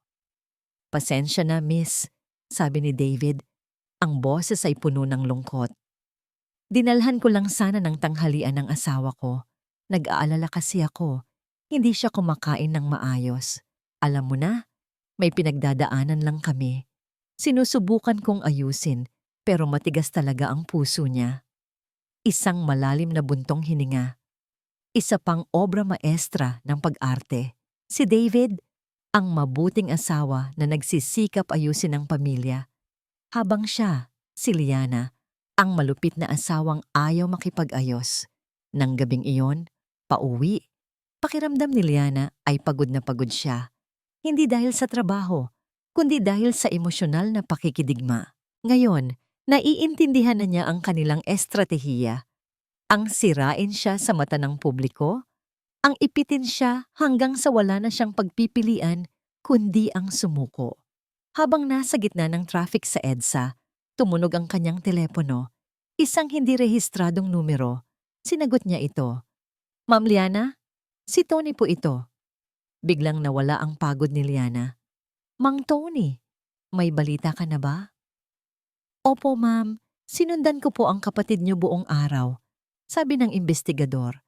Pasensya na, miss, sabi ni David. Ang boses ay puno ng lungkot. Dinalhan ko lang sana ng tanghalian ng asawa ko. Nag-aalala kasi ako. Hindi siya kumakain ng maayos. Alam mo na, may pinagdadaanan lang kami. Sinusubukan kong ayusin, pero matigas talaga ang puso niya. Isang malalim na buntong hininga. Isa pang obra maestra ng pag-arte. Si David, ang mabuting asawa na nagsisikap ayusin ang pamilya. Habang siya, si Liana, ang malupit na asawang ayaw makipag-ayos. Nang gabing iyon, pauwi. Pakiramdam ni Liana ay pagod na pagod siya. Hindi dahil sa trabaho, kundi dahil sa emosyonal na pakikidigma. Ngayon, naiintindihan na niya ang kanilang estratehiya. Ang sirain siya sa mata ng publiko, ang ipitin siya hanggang sa wala na siyang pagpipilian, kundi ang sumuko. Habang nasa gitna ng traffic sa EDSA, tumunog ang kanyang telepono. Isang hindi rehistradong numero. Sinagot niya ito. Ma'am Liana, si Tony po ito. Biglang nawala ang pagod ni Liana. Mang Tony, may balita ka na ba? Opo ma'am, sinundan ko po ang kapatid niyo buong araw, sabi ng investigador.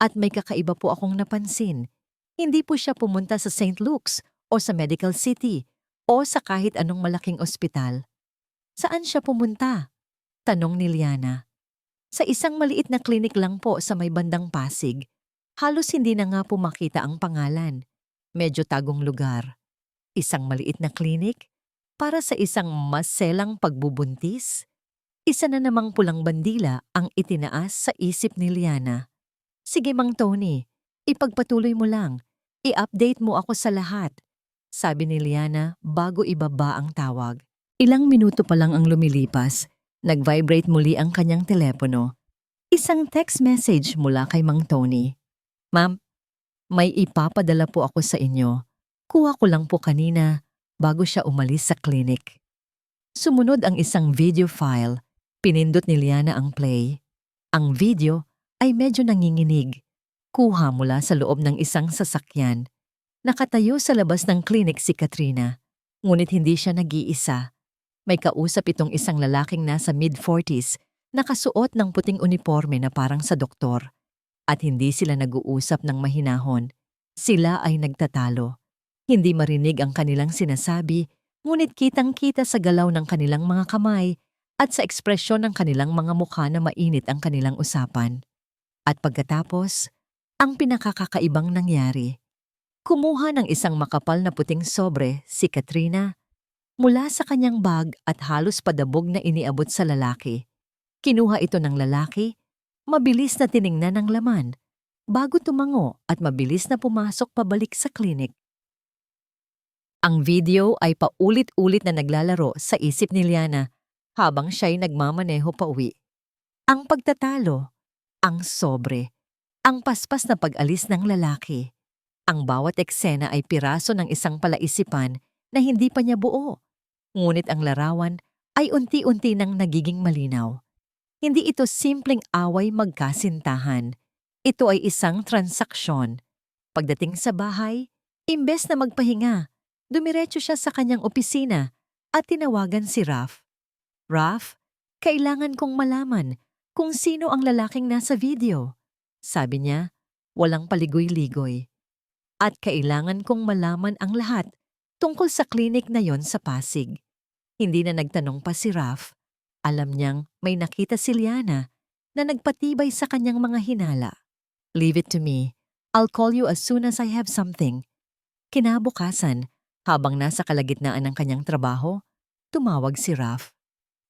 At may kakaiba po akong napansin. Hindi po siya pumunta sa St. Luke's o sa Medical City o sa kahit anong malaking ospital. Saan siya pumunta? Tanong ni Liana. Sa isang maliit na klinik lang po sa may bandang Pasig. Halos hindi na nga po makita ang pangalan. Medyo tagong lugar. Isang maliit na klinik para sa isang maselang pagbubuntis. Isa na namang pulang bandila ang itinaas sa isip ni Liana. Sige Mang Tony, ipagpatuloy mo lang. I-update mo ako sa lahat. Sabi ni Liana bago ibaba ang tawag. Ilang minuto pa lang ang lumilipas. Nag-vibrate muli ang kanyang telepono. Isang text message mula kay Mang Tony. Ma'am, may ipapadala po ako sa inyo. Kuha ko lang po kanina bago siya umalis sa klinik. Sumunod ang isang video file. Pinindot ni Liana ang play. Ang video ay medyo nanginginig. Kuha mula sa loob ng isang sasakyan. Nakatayo sa labas ng klinik si Katrina. Ngunit hindi siya nag-iisa. May kausap itong isang lalaking nasa mid-40s, nakasuot ng puting uniforme na parang sa doktor. At hindi sila nag-uusap ng mahinahon. Sila ay nagtatalo. Hindi marinig ang kanilang sinasabi, ngunit kitang-kita sa galaw ng kanilang mga kamay at sa ekspresyon ng kanilang mga mukha na mainit ang kanilang usapan. At pagkatapos, ang pinakakakaibang nangyari. Kumuha ng isang makapal na puting sobre si Katrina mula sa kanyang bag at halos padabog na iniabot sa lalaki. Kinuha ito ng lalaki, mabilis na tiningnan ang laman, bago tumango at mabilis na pumasok pabalik sa klinik. Ang video ay paulit-ulit na naglalaro sa isip ni Liana habang siya'y nagmamaneho pauwi. Ang pagtatalo, ang sobre, ang paspas na pag-alis ng lalaki. Ang bawat eksena ay piraso ng isang palaisipan na hindi pa niya buo. Ngunit ang larawan ay unti-unti nang nagiging malinaw. Hindi ito simpleng away magkasintahan. Ito ay isang transaksyon. Pagdating sa bahay, imbes na magpahinga, dumiretso siya sa kanyang opisina at tinawagan si Raf. Raf, kailangan kong malaman kung sino ang lalaking nasa video. Sabi niya, walang paligoy-ligoy. At kailangan kong malaman ang lahat tungkol sa klinik na yon sa Pasig. Hindi na nagtanong pa si Raf. Alam niyang may nakita si Liana na nagpatibay sa kanyang mga hinala. Leave it to me. I'll call you as soon as I have something. Kinabukasan, habang nasa kalagitnaan ng kanyang trabaho, tumawag si Raf.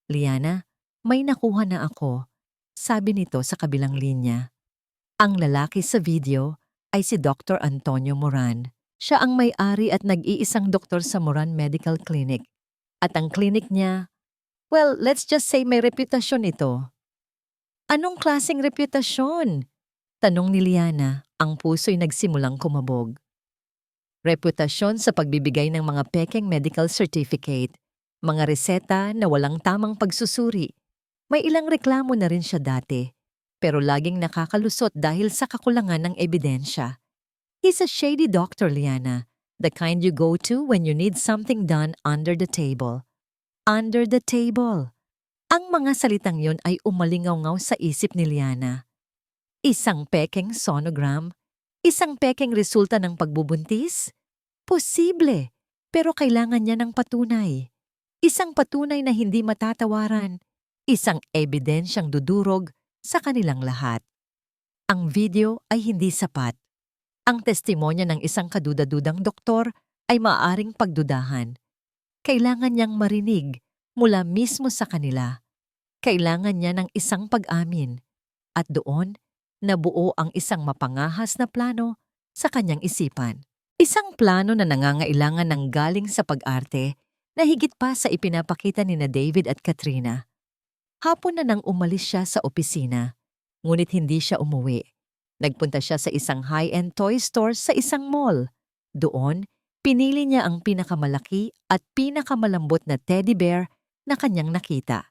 Liana, may nakuha na ako, sabi nito sa kabilang linya. Ang lalaki sa video ay si Dr. Antonio Moran. Siya ang may-ari at nag-iisang doktor sa Moran Medical Clinic. At ang clinic niya, well, let's just say may reputasyon ito. Anong klaseng reputasyon? Tanong ni Liana, ang puso'y nagsimulang kumabog. Reputasyon sa pagbibigay ng mga pekeng medical certificate, mga reseta na walang tamang pagsusuri. May ilang reklamo na rin siya dati, pero laging nakakalusot dahil sa kakulangan ng ebidensya. He's a shady doctor, Liana, the kind you go to when you need something done under the table. Under the table. Ang mga salitang yon ay umalingaw-ngaw sa isip ni Liana. Isang pekeng sonogram? Isang pekeng resulta ng pagbubuntis? Posible, pero kailangan niya ng patunay. Isang patunay na hindi matatawaran. Isang ebidensyang dudurog sa kanilang lahat. Ang video ay hindi sapat. Ang testimonya ng isang kaduda-dudang doktor ay maaaring pagdudahan. Kailangan niyang marinig mula mismo sa kanila. Kailangan niya ng isang pag-amin. At doon, nabuo ang isang mapangahas na plano sa kanyang isipan. Isang plano na nangangailangan ng galing sa pag-arte na higit pa sa ipinapakita ni David at Katrina. Hapon na nang umalis siya sa opisina, ngunit hindi siya umuwi. Nagpunta siya sa isang high-end toy store sa isang mall. Doon, pinili niya ang pinakamalaki at pinakamalambot na teddy bear na kanyang nakita.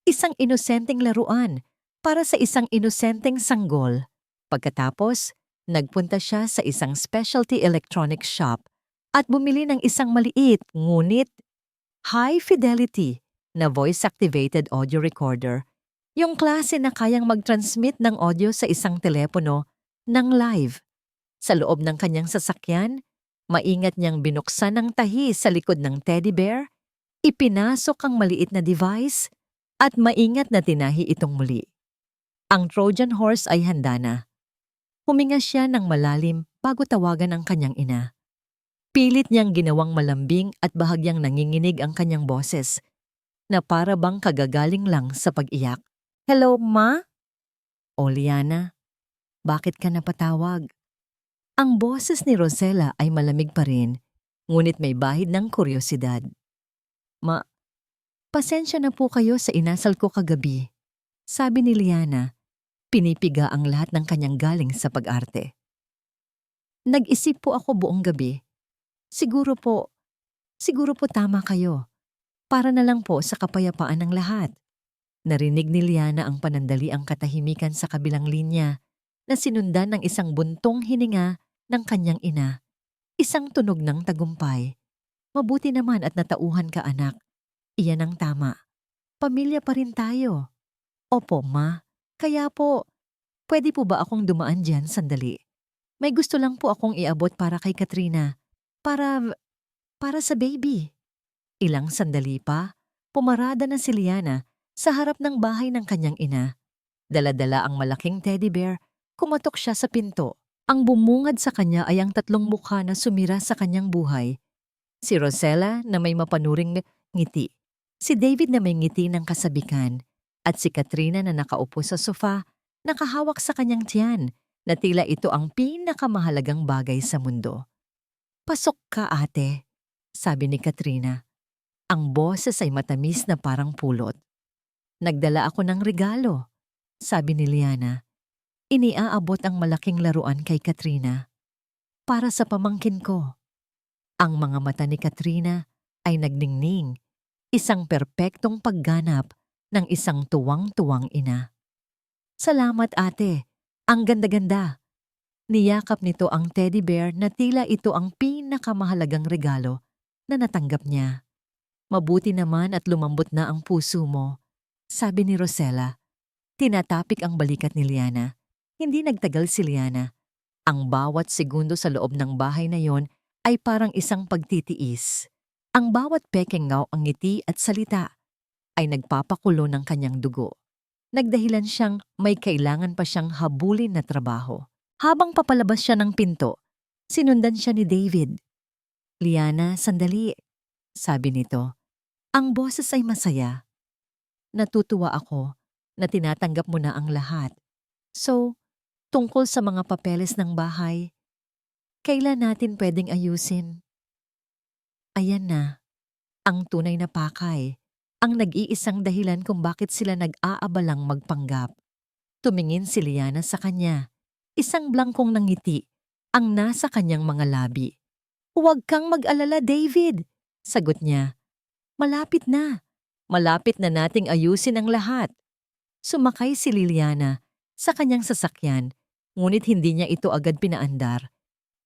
Isang inosenteng laruan para sa isang inosenteng sanggol. Pagkatapos, nagpunta siya sa isang specialty electronics shop at bumili ng isang maliit ngunit high-fidelity na voice-activated audio recorder, yung klase na kayang mag-transmit ng audio sa isang telepono ng live. Sa loob ng kanyang sasakyan, maingat niyang binuksan ang tahi sa likod ng teddy bear, ipinasok ang maliit na device, at maingat na tinahi itong muli. Ang Trojan horse ay handa na. Huminga siya ng malalim bago tawagan ang kanyang ina. Pilit niyang ginawang malambing at bahagyang nanginginig ang kanyang boses, na para bang kagagaling lang sa pag-iyak. Hello, Ma? O Liana, bakit ka napatawag? Ang boses ni Rosella ay malamig pa rin, ngunit may bahid ng kuryosidad. Ma, pasensya na po kayo sa inasal ko kagabi. Sabi ni Liana, pinipiga ang lahat ng kanyang galing sa pag-arte. Nag-isip po ako buong gabi. Siguro po tama kayo. Para na lang po sa kapayapaan ng lahat. Narinig ni Liana ang panandaliang katahimikan sa kabilang linya na sinundan ng isang buntong hininga ng kanyang ina. Isang tunog ng tagumpay. Mabuti naman at natauhan ka, anak. Iyan ang tama. Pamilya pa rin tayo. Opo, Ma. Kaya po, pwede po ba akong dumaan dyan sandali? May gusto lang po akong iabot para kay Katrina. Para, para sa baby. Ilang sandali pa, pumarada na si Liana sa harap ng bahay ng kanyang ina. Dala-dala ang malaking teddy bear, kumatok siya sa pinto. Ang bumungad sa kanya ay ang tatlong mukha na sumira sa kanyang buhay. Si Rosella na may mapanuring ngiti, si David na may ngiti ng kasabikan, at si Katrina na nakaupo sa sofa, nakahawak sa kanyang tiyan, na tila ito ang pinakamahalagang bagay sa mundo. "Pasok ka, ate," sabi ni Katrina. Ang boses ay matamis na parang pulot. "Nagdala ako ng regalo," sabi ni Liana. Iniaabot ang malaking laruan kay Katrina. "Para sa pamangkin ko." Ang mga mata ni Katrina ay nagningning, isang perpektong pagganap ng isang tuwang-tuwang ina. "Salamat, ate. Ang ganda-ganda." Niyakap nito ang teddy bear na tila ito ang pinakamahalagang regalo na natanggap niya. "Mabuti naman at lumambot na ang puso mo," sabi ni Rosella. Tinatapik ang balikat ni Liana. Hindi nagtagal si Liana. Ang bawat segundo sa loob ng bahay na yon ay parang isang pagtitiis. Ang bawat pekengaw, ang ngiti at salita ay nagpapakulo ng kanyang dugo. Nagdahilan siyang may kailangan pa siyang habulin na trabaho. Habang papalabas siya ng pinto, sinundan siya ni David. "Liana, sandali," sabi nito. Ang boses ay masaya. "Natutuwa ako na tinatanggap mo na ang lahat. So, tungkol sa mga papeles ng bahay, kailan natin pwedeng ayusin?" Ayan na, ang tunay na pakay, ang nag-iisang dahilan kung bakit sila nag-aabalang magpanggap. Tumingin si Liana sa kanya. Isang blangkong ng ngiti ang nasa kanyang mga labi. "Huwag kang mag-alala, David," sagot niya. "Malapit na. Malapit na nating ayusin ang lahat." Sumakay si Liliana sa kanyang sasakyan, ngunit hindi niya ito agad pinaandar.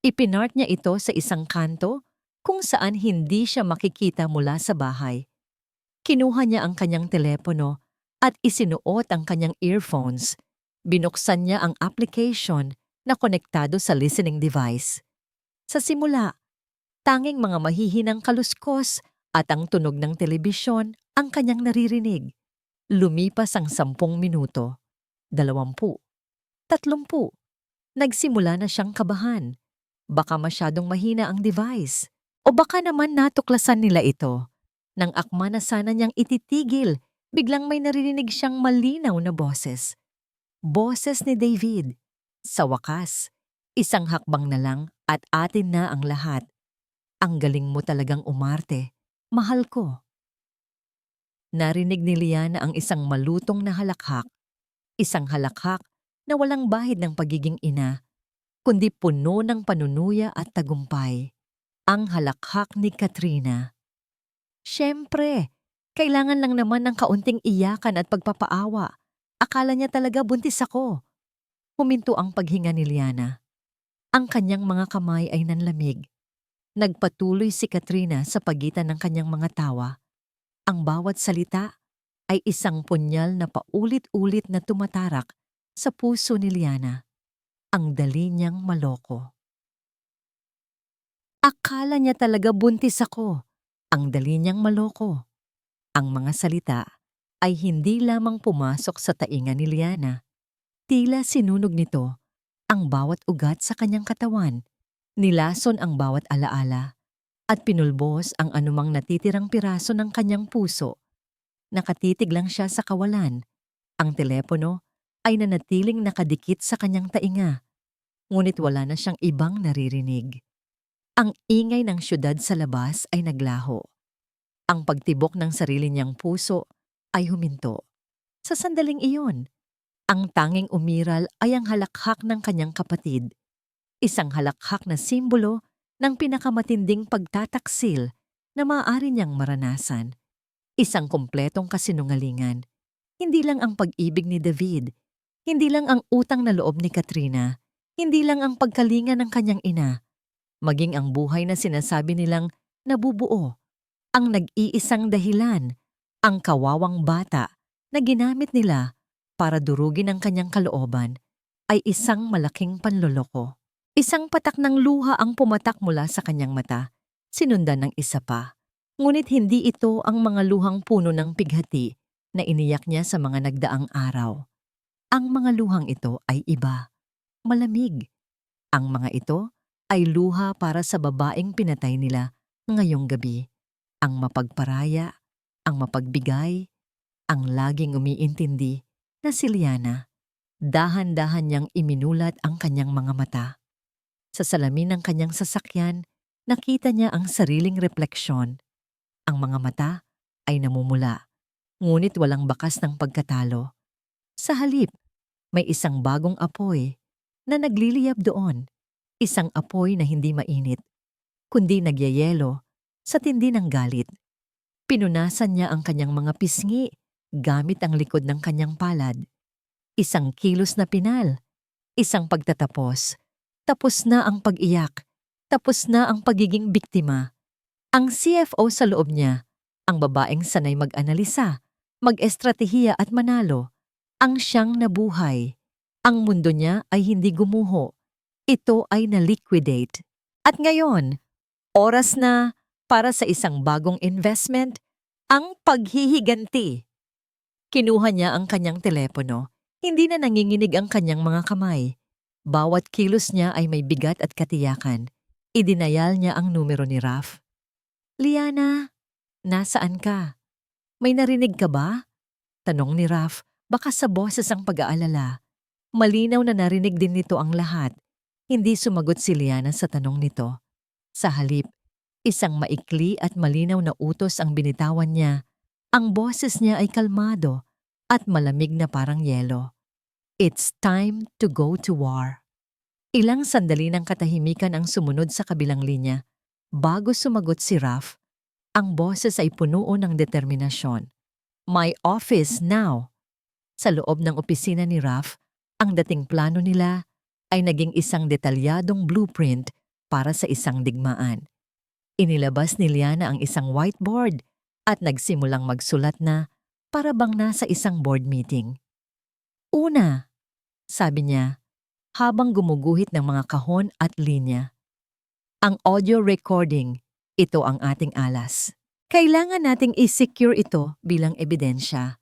Ipinart niya ito sa isang kanto kung saan hindi siya makikita mula sa bahay. Kinuha niya ang kanyang telepono at isinuot ang kanyang earphones. Binuksan niya ang application na konektado sa listening device. Sa simula, tanging mga mahihinang kaluskos at ang tunog ng telebisyon ang kanyang naririnig. Lumipas ang 10 minuto, 20, 30. Nagsimula na siyang kabahan. Baka masyadong mahina ang device. O baka naman natuklasan nila ito. Nang akma na sana niyang ititigil, biglang may naririnig siyang malinaw na boses. Boses ni David. Sa wakas, isang hakbang na lang at atin na ang lahat. "Ang galing mo talagang umarte. Mahal ko." Narinig ni Liana ang isang malutong na halakhak. Isang halakhak na walang bahid ng pagiging ina, kundi puno ng panunuya at tagumpay. Ang halakhak ni Katrina. "Siyempre, kailangan lang naman ng kaunting iyakan at pagpapaawa. Akala niya talaga buntis ako." Huminto ang paghinga ni Liana. Ang kanyang mga kamay ay nanlamig. Nagpatuloy si Katrina sa pagitan ng kanyang mga tawa. Ang bawat salita ay isang punyal na paulit-ulit na tumatarak sa puso ni Liana. Ang dali niyang maloko. Akala niya talaga buntis ako. Ang dali niyang maloko. Ang mga salita ay hindi lamang pumasok sa tainga ni Liana. Tila sinunog nito ang bawat ugat sa kanyang katawan. Nilason ang bawat alaala at pinulbos ang anumang natitirang piraso ng kanyang puso. Nakatitig lang siya sa kawalan. Ang telepono ay nanatiling nakadikit sa kanyang tainga. Ngunit wala na siyang ibang naririnig. Ang ingay ng syudad sa labas ay naglaho. Ang pagtibok ng sarili niyang puso ay huminto. Sa sandaling iyon, ang tanging umiral ay ang halakhak ng kanyang kapatid. Isang halakhak na simbolo ng pinakamatinding pagtataksil na maaari niyang maranasan. Isang kumpletong kasinungalingan. Hindi lang ang pag-ibig ni David, hindi lang ang utang na loob ni Katrina, hindi lang ang pagkalinga ng kanyang ina, maging ang buhay na sinasabi nilang nabubuo, ang nag-iisang dahilan, ang kawawang bata na ginamit nila para durugin ang kanyang kalooban, ay isang malaking panloloko. Isang patak ng luha ang pumatak mula sa kanyang mata, sinundan ng isa pa. Ngunit hindi ito ang mga luhang puno ng pighati na iniyak niya sa mga nagdaang araw. Ang mga luhang ito ay iba, malamig. Ang mga ito ay luha para sa babaeng pinatay nila ngayong gabi. Ang mapagparaya, ang mapagbigay, ang laging umiintindi na si Liana. Dahan-dahan niyang iminulat ang kanyang mga mata. Sa salamin ng kanyang sasakyan, nakita niya ang sariling refleksyon. Ang mga mata ay namumula, ngunit walang bakas ng pagkatalo. Sa halip, may isang bagong apoy na nagliliyab doon. Isang apoy na hindi mainit, kundi nagyayelo sa tindi ng galit. Pinunasan niya ang kanyang mga pisngi gamit ang likod ng kanyang palad. Isang kilos na pinal, isang pagtatapos. Tapos na ang pag-iyak, tapos na ang pagiging biktima. Ang CFO sa loob niya, ang babaeng sanay mag-analisa, mag-estratehiya at manalo, ang siyang nabuhay. Ang mundo niya ay hindi gumuho. Ito ay na-liquidate. At ngayon, oras na para sa isang bagong investment, ang paghihiganti. Kinuha niya ang kanyang telepono. Hindi na nanginginig ang kanyang mga kamay. Bawat kilos niya ay may bigat at katiyakan. Idinayal niya ang numero ni Raf. Liana, nasaan ka? May narinig ka ba? Tanong ni Raf, baka sa boses ang pag-aalala. Malinaw na narinig din nito ang lahat. Hindi sumagot si Liana sa tanong nito. Sa halip, isang maikli at malinaw na utos ang binitawan niya. Ang boses niya ay kalmado at malamig na parang yelo. It's time to go to war. Ilang sandali ng katahimikan ang sumunod sa kabilang linya. Bago sumagot si Raf, ang boses ay puno ng determinasyon. My office now. Sa loob ng opisina ni Raf, ang dating plano nila ay naging isang detalyadong blueprint para sa isang digmaan. Inilabas ni Liana ang isang whiteboard at nagsimulang magsulat na para bang nasa isang board meeting. Una, sabi niya, habang gumuguhit ng mga kahon at linya. Ang audio recording, ito ang ating alas. Kailangan nating i-secure ito bilang ebidensya.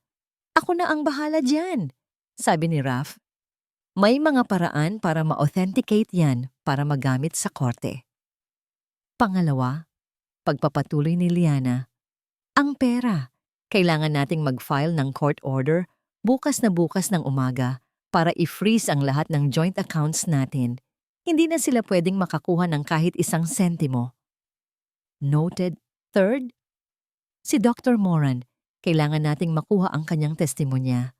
Ako na ang bahala dyan, sabi ni Raf. May mga paraan para ma-authenticate yan para magamit sa korte. Pangalawa, pagpapatuloy ni Liana. Ang pera. Kailangan nating mag-file ng court order bukas na bukas ng umaga para i-freeze ang lahat ng joint accounts natin. Hindi na sila pwedeng makakuha ng kahit isang sentimo. Noted. Third, si Dr. Moran. Kailangan nating makuha ang kanyang testimonya.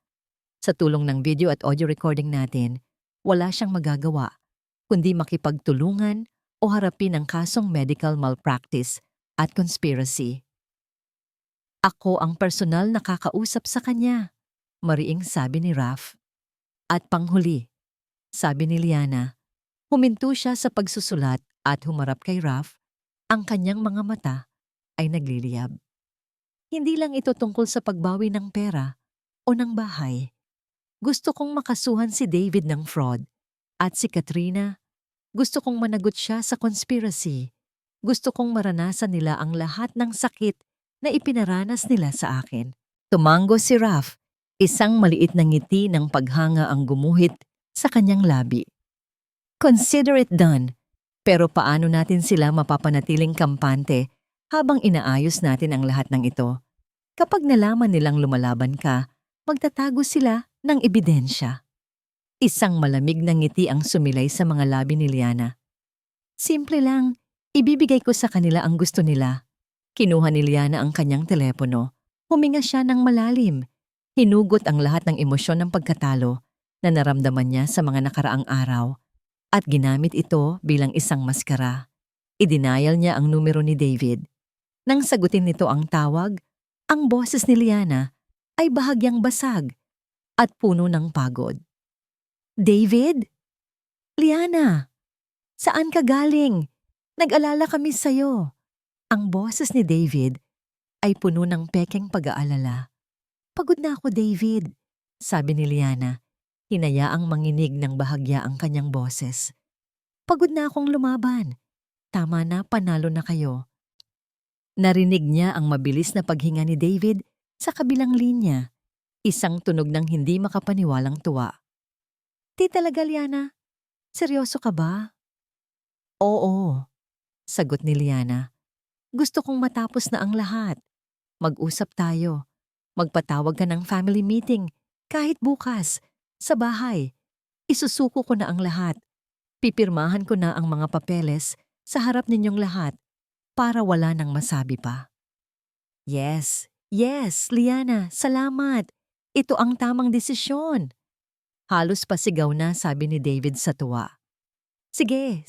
Sa tulong ng video at audio recording natin, wala siyang magagawa, kundi makipagtulungan o harapin ang kasong medical malpractice at conspiracy. Ako ang personal na kakausap sa kanya, mariing sabi ni Raf. At panghuli, sabi ni Liana, huminto siya sa pagsusulat at humarap kay Raf, ang kanyang mga mata ay nagliliyab. Hindi lang ito tungkol sa pagbawi ng pera o ng bahay. Gusto kong makasuhan si David ng fraud at si Katrina. Gusto kong managot siya sa conspiracy. Gusto kong maranasan nila ang lahat ng sakit na ipinaranas nila sa akin. Tumango si Raf. Isang maliit na ngiti ng paghanga ang gumuhit sa kanyang labi. Consider it done. Pero paano natin sila mapapanatiling kampante habang inaayos natin ang lahat ng ito? Kapag nalaman nilang lumalaban ka, magtatago sila ng ebidensya. Isang malamig na ngiti ang sumilay sa mga labi ni Liana. Simple lang, ibibigay ko sa kanila ang gusto nila. Kinuha ni Liana ang kanyang telepono. Huminga siya ng malalim. Hinugot ang lahat ng emosyon ng pagkatalo na naramdaman niya sa mga nakaraang araw at ginamit ito bilang isang maskara. Idinayal niya ang numero ni David. Nang sagutin nito ang tawag, ang boses ni Liana ay bahagyang basag at puno ng pagod. David? Liana, saan ka galing? Nag-alala kami sa'yo. Ang boses ni David ay puno ng pekeng pag-aalala. Pagod na ako, David, sabi ni Liana. Hinayaang manginig ng bahagya ang kanyang boses. Pagod na akong lumaban. Tama na, panalo na kayo. Narinig niya ang mabilis na paghinga ni David sa kabilang linya. Isang tunog ng hindi makapaniwalang tuwa. Tita Liana, seryoso ka ba? Oo, sagot ni Liana. Gusto kong matapos na ang lahat. Mag-usap tayo. Magpatawag ka ng family meeting. Kahit bukas. Sa bahay. Isusuko ko na ang lahat. Pipirmahan ko na ang mga papeles sa harap ninyong lahat para wala nang masabi pa. Yes, Liana, salamat. Ito ang tamang desisyon. Halos pasigaw na, sabi ni David sa tuwa. Sige.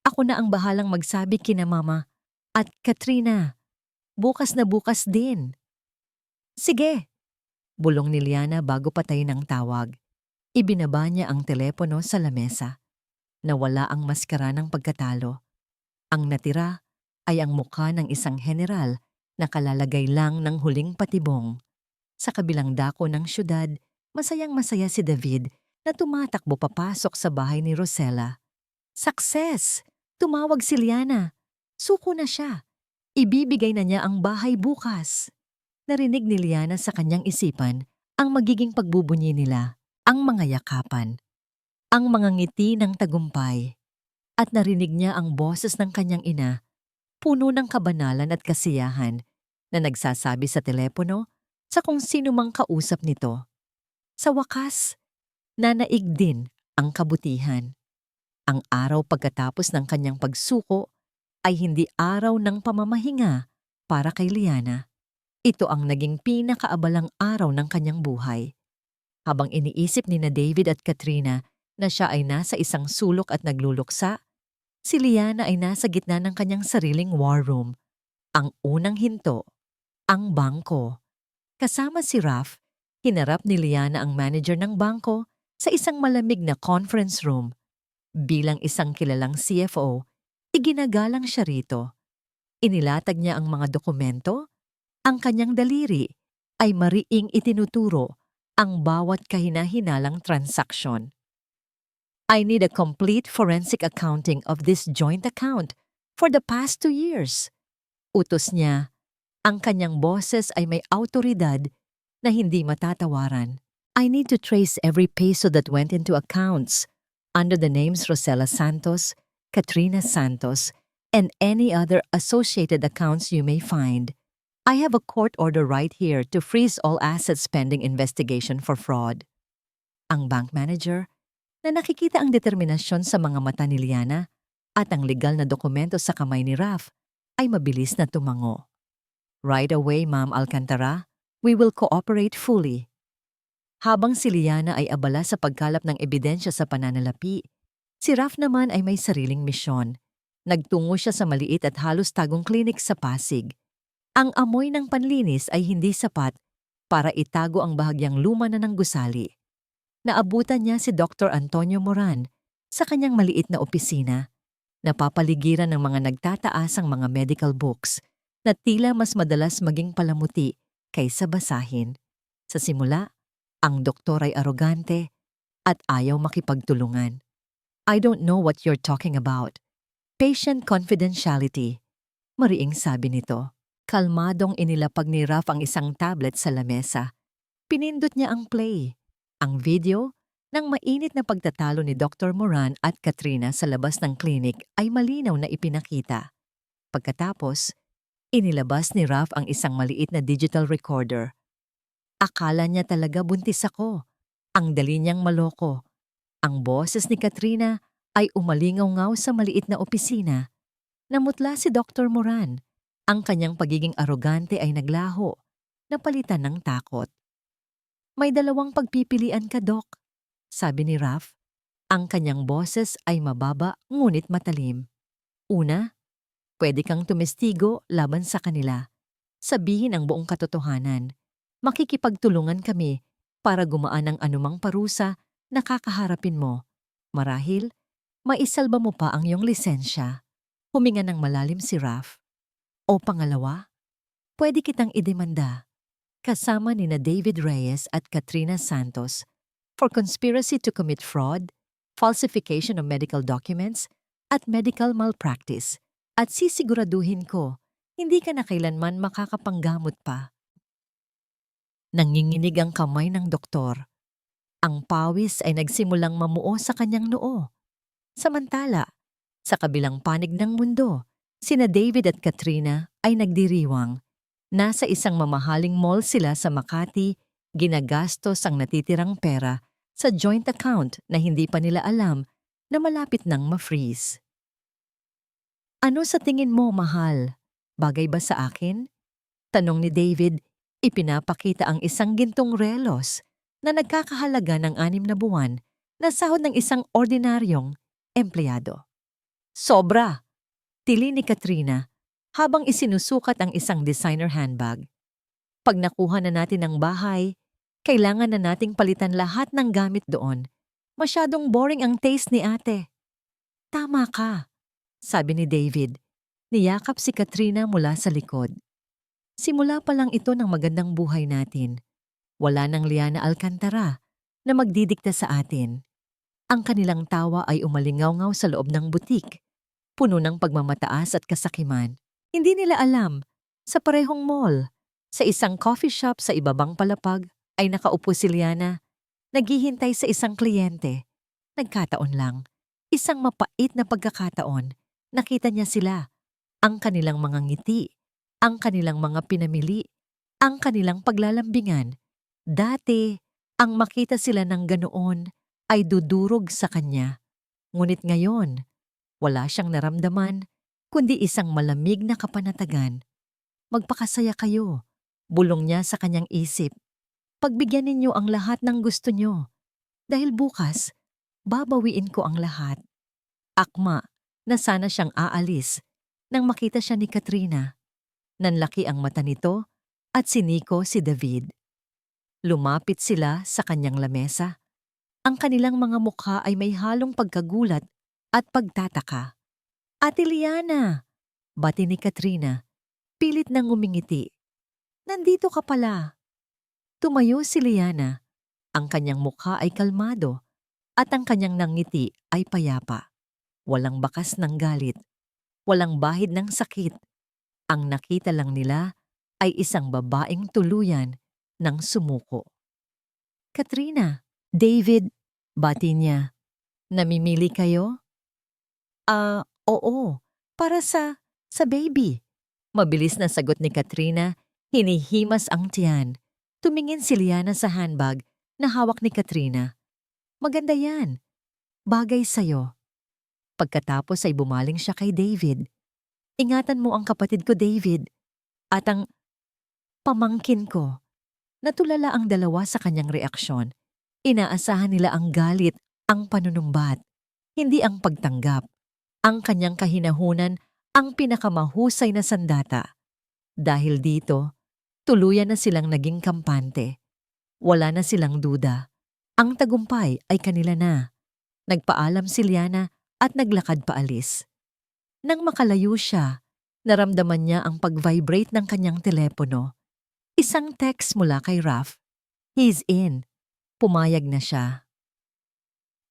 Ako na ang bahalang magsabi kina Mama at Katrina. Bukas na bukas din. Sige, bulong ni Liana bago patayin ang tawag. Ibinaba niya ang telepono sa lamesa. Nawala ang maskara ng pagkatalo. Ang natira ay ang mukha ng isang general na kalalagay lang ng huling patibong. Sa kabilang dako ng syudad, masayang-masaya si David na tumatakbo papasok sa bahay ni Rosella. Success! Tumawag si Liana. Suko na siya. Ibibigay na niya ang bahay bukas. Narinig ni Liana sa kanyang isipan ang magiging pagbubunyi nila, ang mga yakapan, ang mga ngiti ng tagumpay. At narinig niya ang boses ng kanyang ina, puno ng kabanalan at kasiyahan, na nagsasabi sa telepono sa kung sino mang kausap nito. Sa wakas, nanaig din ang kabutihan. Ang araw pagkatapos ng kanyang pagsuko ay hindi araw ng pamamahinga para kay Liana. Ito ang naging pinakaabalang araw ng kanyang buhay. Habang iniisip ni na David at Katrina na siya ay nasa isang sulok at nagluluksa, si Liana ay nasa gitna ng kanyang sariling war room. Ang unang hinto, ang bangko. Kasama si Raf, hinarap ni Liana ang manager ng bangko sa isang malamig na conference room. Bilang isang kilalang CFO, iginagalang siya rito. Inilatag niya ang mga dokumento. Ang kanyang daliri ay mariing itinuturo ang bawat kahina-hinalang transaksyon. I need a complete forensic accounting of this joint account for the past 2 years. Utos niya, ang kanyang boses ay may autoridad na hindi matatawaran. I need to trace every peso that went into accounts under the names Rosella Santos, Katrina Santos, and any other associated accounts you may find. I have a court order right here to freeze all assets pending investigation for fraud. Ang bank manager, na nakikita ang determinasyon sa mga mata ni Liana at ang legal na dokumento sa kamay ni Raf, ay mabilis na tumango. Right away, Ma'am Alcantara, we will cooperate fully. Habang si Liana ay abala sa pagkalap ng ebidensya sa pananalapi, si Raf naman ay may sariling misyon. Nagtungo siya sa maliit at halos tagong klinik sa Pasig. Ang amoy ng panlinis ay hindi sapat para itago ang bahagyang luma na ng gusali. Naabutan niya si Dr. Antonio Moran sa kanyang maliit na opisina. Napapaligiran ng mga nagtataasang mga medical books na tila mas madalas maging palamuti kaysa basahin. Sa simula, ang doktor ay arogante at ayaw makipagtulungan. I don't know what you're talking about. Patient confidentiality, mariing sabi nito. Kalmadong inilapag ni Raf ang isang tablet sa lamesa. Pinindot niya ang play, ang video ng mainit na pagtatalo ni Dr. Moran at Katrina sa labas ng klinik ay malinaw na ipinakita. Pagkatapos, inilabas ni Raf ang isang maliit na digital recorder. Akala niya talaga buntis ako. Ang dali niyang maloko. Ang boses ni Katrina ay umalingaw-ngaw sa maliit na opisina. Namutla si Dr. Moran. Ang kanyang pagiging arogante ay naglaho, napalitan ng takot. May dalawang pagpipilian ka, Doc, sabi ni Raf. Ang kanyang boses ay mababa ngunit matalim. Una, pwede kang tumestigo laban sa kanila. Sabihin ang buong katotohanan. Makikipagtulungan kami para gumaan ang anumang parusa na kakaharapin mo. Marahil, maisalba mo pa ang iyong lisensya. Huminga ng malalim si Raf. O pangalawa, pwede kitang idemanda kasama nina David Reyes at Katrina Santos for conspiracy to commit fraud, falsification of medical documents, at medical malpractice. At sisiguraduhin ko, hindi ka na kailanman makakapanggamot pa. Nanginginig ang kamay ng doktor. Ang pawis ay nagsimulang mamuo sa kanyang noo. Samantala, sa kabilang panig ng mundo, sina David at Katrina ay nagdiriwang. Nasa isang mamahaling mall sila sa Makati, ginagastos ang natitirang pera sa joint account na hindi pa nila alam na malapit nang ma-freeze. Ano sa tingin mo, mahal? Bagay ba sa akin? Tanong ni David, ipinapakita ang isang gintong relos na nagkakahalaga ng 6 na buwan na sahod ng isang ordinaryong empleyado. Sobra! Tili ni Katrina habang isinusukat ang isang designer handbag. Pag nakuha na natin ang bahay, kailangan na nating palitan lahat ng gamit doon. Masyadong boring ang taste ni ate. Tama ka, sabi ni David. Niyakap si Katrina mula sa likod. Simula pa lang ito ng magandang buhay natin. Wala nang Liana Alcantara na magdidikta sa atin. Ang kanilang tawa ay umalingaw-ngaw sa loob ng butik, puno ng pagmamataas at kasakiman. Hindi nila alam, sa parehong mall, sa isang coffee shop sa ibabang palapag, ay nakaupo si Liana, naghihintay sa isang kliyente. Nagkataon lang, isang mapait na pagkakataon, nakita niya sila, ang kanilang mga ngiti, ang kanilang mga pinamili, ang kanilang paglalambingan. Dati, ang makita sila ng ganoon ay dudurog sa kanya. Ngunit ngayon, wala siyang naramdaman, kundi isang malamig na kapanatagan. Magpakasaya kayo, bulong niya sa kanyang isip. Pagbigyan ninyo ang lahat ng gusto nyo. Dahil bukas, babawiin ko ang lahat. Akma na sana siyang aalis nang makita siya ni Katrina. Nanlaki ang mata nito at siniko si David. Lumapit sila sa kanyang lamesa. Ang kanilang mga mukha ay may halong pagkagulat at pagtataka. Ate Liana, bati ni Katrina, pilit nang umingiti. Nandito ka pala. Tumayo si Liana. Ang kanyang mukha ay kalmado at ang kanyang nangiti ay payapa. Walang bakas ng galit, walang bahid ng sakit. Ang nakita lang nila ay isang babaeng tuluyan ng sumuko. Katrina, David, bati niya. Namimili kayo? Oo, para sa baby. Mabilis na sagot ni Katrina, hinihimas ang tiyan. Tumingin si Liana sa handbag na hawak ni Katrina. Maganda yan. Bagay sa'yo. Pagkatapos ay bumaling siya kay David. Ingatan mo ang kapatid ko, David. At ang pamangkin ko. Natulala ang dalawa sa kanyang reaksyon. Inaasahan nila ang galit, ang panunumbat, hindi ang pagtanggap. Ang kanyang kahinahunan ang pinakamahusay na sandata. Dahil dito, tuluyan na silang naging kampante. Wala na silang duda. Ang tagumpay ay kanila na. Nagpaalam si Liana at naglakad paalis. Nang makalayo siya, naramdaman niya ang pag-vibrate ng kanyang telepono. Isang text mula kay Raf. He's in. Pumayag na siya.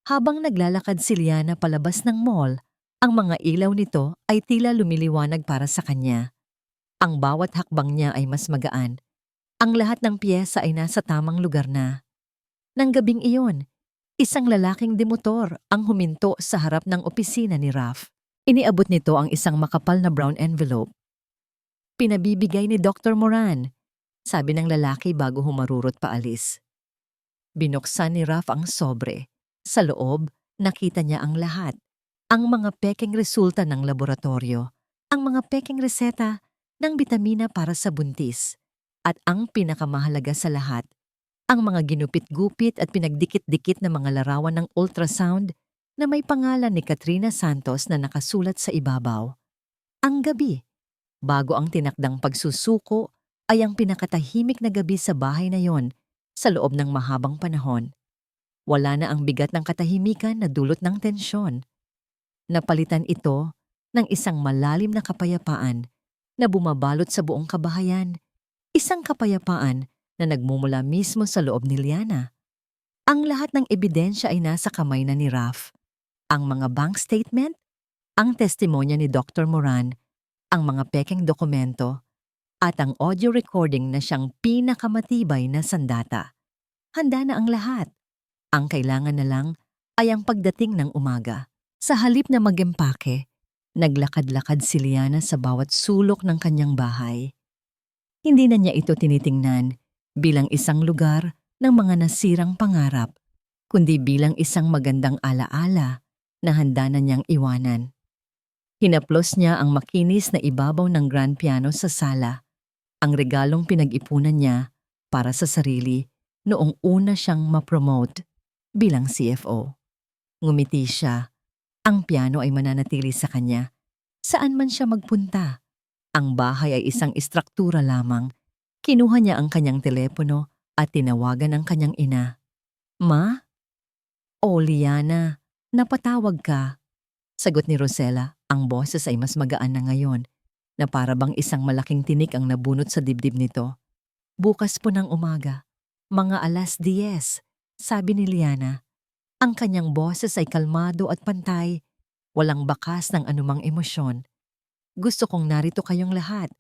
Habang naglalakad si Liana palabas ng mall, ang mga ilaw nito ay tila lumiliwanag para sa kanya. Ang bawat hakbang niya ay mas magaan. Ang lahat ng piyesa ay nasa tamang lugar na. Nang gabing iyon, isang lalaking demotor ang huminto sa harap ng opisina ni Raf. Iniabot nito ang isang makapal na brown envelope. Pinabibigay ni Dr. Moran, sabi ng lalaki bago humarurot paalis. Binuksan ni Raf ang sobre. Sa loob, nakita niya ang lahat. Ang mga pekeng resulta ng laboratorio, ang mga pekeng reseta ng bitamina para sa buntis, at ang pinakamahalaga sa lahat, ang mga ginupit-gupit at pinagdikit-dikit na mga larawan ng ultrasound na may pangalan ni Katrina Santos na nakasulat sa ibabaw. Ang gabi, bago ang tinakdang pagsusuko, ay ang pinakatahimik na gabi sa bahay na yon sa loob ng mahabang panahon. Wala na ang bigat ng katahimikan na dulot ng tensyon. Napalitan ito ng isang malalim na kapayapaan na bumabalot sa buong kabahayan, isang kapayapaan na nagmumula mismo sa loob ni Liana. Ang lahat ng ebidensya ay nasa kamay na ni Raf. Ang mga bank statement, ang testimonya ni Dr. Moran, ang mga pekeng dokumento, at ang audio recording na siyang pinakamatibay na sandata. Handa na ang lahat. Ang kailangan na lang ay ang pagdating ng umaga. Sa halip na mag-empake, naglakad-lakad si Liana sa bawat sulok ng kanyang bahay. Hindi na niya ito tinitingnan bilang isang lugar ng mga nasirang pangarap, kundi bilang isang magandang alaala na handa na niyang iwanan. Hinaplos niya ang makinis na ibabaw ng grand piano sa sala, ang regalong pinag-ipunan niya para sa sarili noong una siyang ma-promote bilang CFO. Ngumiti siya. Ang piano ay mananatili sa kanya. Saan man siya magpunta. Ang bahay ay isang istruktura lamang. Kinuha niya ang kanyang telepono at tinawagan ang kanyang ina. Ma? O Liana, napatawag ka. Sagot ni Rosella, ang boses ay mas magaan na ngayon, na para bang isang malaking tinik ang nabunot sa dibdib nito. Bukas po ng umaga, mga 10:00, sabi ni Liana. Ang kanyang boses ay kalmado at pantay, walang bakas ng anumang emosyon. Gusto kong narito kayong lahat,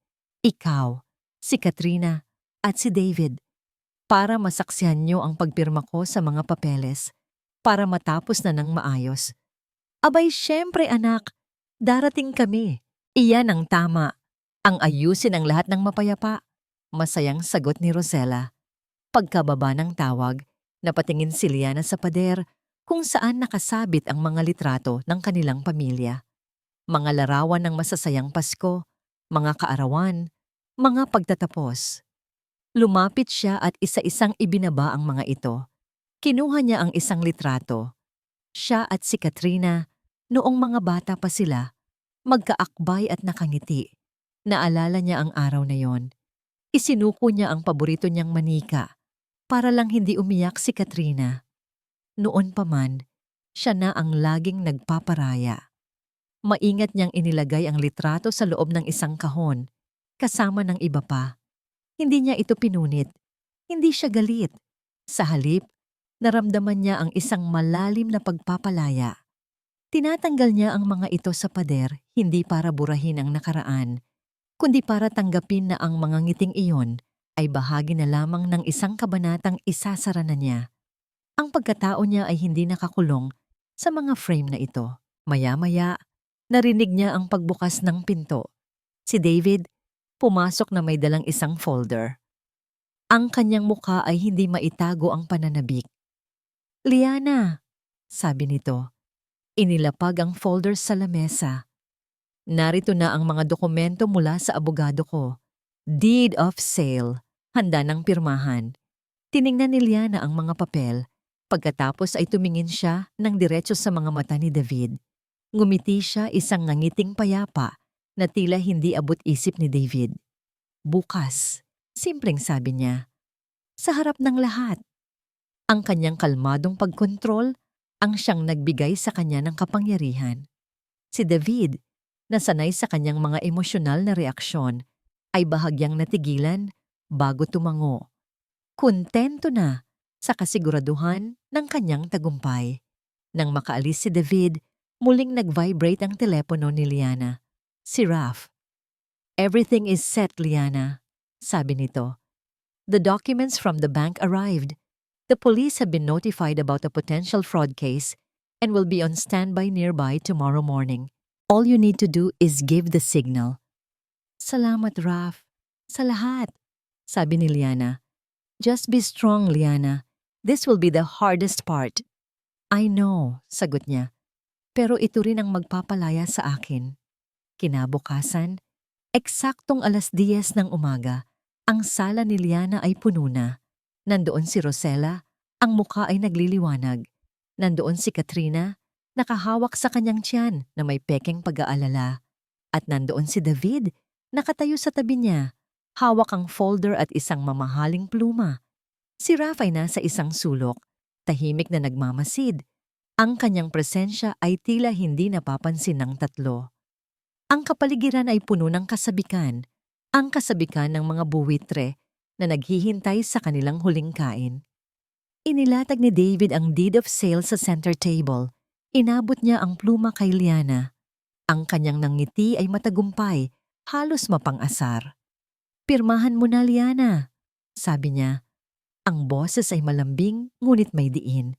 ikaw, si Katrina, at si David, para masaksihan niyo ang pagpirma ko sa mga papeles, para matapos na ng maayos. Abay, syempre anak, darating kami. Iyan ang tama. Ang ayusin ang lahat ng mapayapa. Masayang sagot ni Rosella. Pagkababa ng tawag, napatingin si Liana sa pader kung saan nakasabit ang mga litrato ng kanilang pamilya. Mga larawan ng masasayang Pasko, mga kaarawan, mga pagtatapos. Lumapit siya at isa-isang ibinaba ang mga ito. Kinuha niya ang isang litrato. Siya at si Katrina, noong mga bata pa sila, magkaakbay at nakangiti. Naalala niya ang araw na yon. Isinuko niya ang paborito niyang manika para lang hindi umiyak si Katrina. Noon pa man, siya na ang laging nagpaparaya. Maingat niyang inilagay ang litrato sa loob ng isang kahon, kasama ng iba pa. Hindi niya ito pinunit. Hindi siya galit. Sa halip, naramdaman niya ang isang malalim na pagpapalaya. Tinatanggal niya ang mga ito sa pader hindi para burahin ang nakaraan, kundi para tanggapin na ang mga ngiting iyon ay bahagi na lamang ng isang kabanatang isasara na niya. Ang pagkatao niya ay hindi nakakulong sa mga frame na ito. Maya-maya, narinig niya ang pagbukas ng pinto. Si David, pumasok na may dalang isang folder. Ang kanyang mukha ay hindi maitago ang pananabik. Liana, sabi nito. Inilapag ang folder sa lamesa. Narito na ang mga dokumento mula sa abogado ko. Deed of sale, handa ng pirmahan. Tiningnan ni Liana ang mga papel. Pagkatapos ay tumingin siya ng diretso sa mga mata ni David. Ngumiti siya, isang ngangiting payapa na tila hindi abot isip ni David. Bukas, simpleng sabi niya. Sa harap ng lahat. Ang kanyang kalmadong pagkontrol ang siyang nagbigay sa kanya ng kapangyarihan. Si David, na sanay sa kanyang mga emosyonal na reaksyon, ay bahagyang natigilan bago tumango. Kontento na sa kasiguraduhan ng kanyang tagumpay. Nang makaalis si David, muling nag-vibrate ang telepono ni Liana. Si Raf. Everything is set, Liana, sabi nito. The documents from the bank arrived. The police have been notified about a potential fraud case and will be on standby nearby tomorrow morning. All you need to do is give the signal. Salamat, Raf. Sa lahat, sabi ni Liana. Just be strong, Liana. This will be the hardest part. I know, sagot niya. Pero ito rin ang magpapalaya sa akin. Kinabukasan, eksaktong 10:00 ng umaga, ang sala ni Liana ay puno na. Nandoon si Rosella, ang mukha ay nagliliwanag. Nandoon si Katrina, nakahawak sa kanyang tiyan na may pekeng pag-aalala. At nandoon si David, nakatayo sa tabi niya, hawak ang folder at isang mamahaling pluma. Si Raf ay nasa isang sulok, tahimik na nagmamasid. Ang kanyang presensya ay tila hindi napapansin ng tatlo. Ang kapaligiran ay puno ng kasabikan, ang kasabikan ng mga buwitre na naghihintay sa kanilang huling kain. Inilatag ni David ang deed of sale sa center table. Inabot niya ang pluma kay Liana. Ang kanyang nangiti ay matagumpay, halos mapang-asar. "Pirmahan mo na, Liana," sabi niya. Ang boses ay malambing ngunit may diin.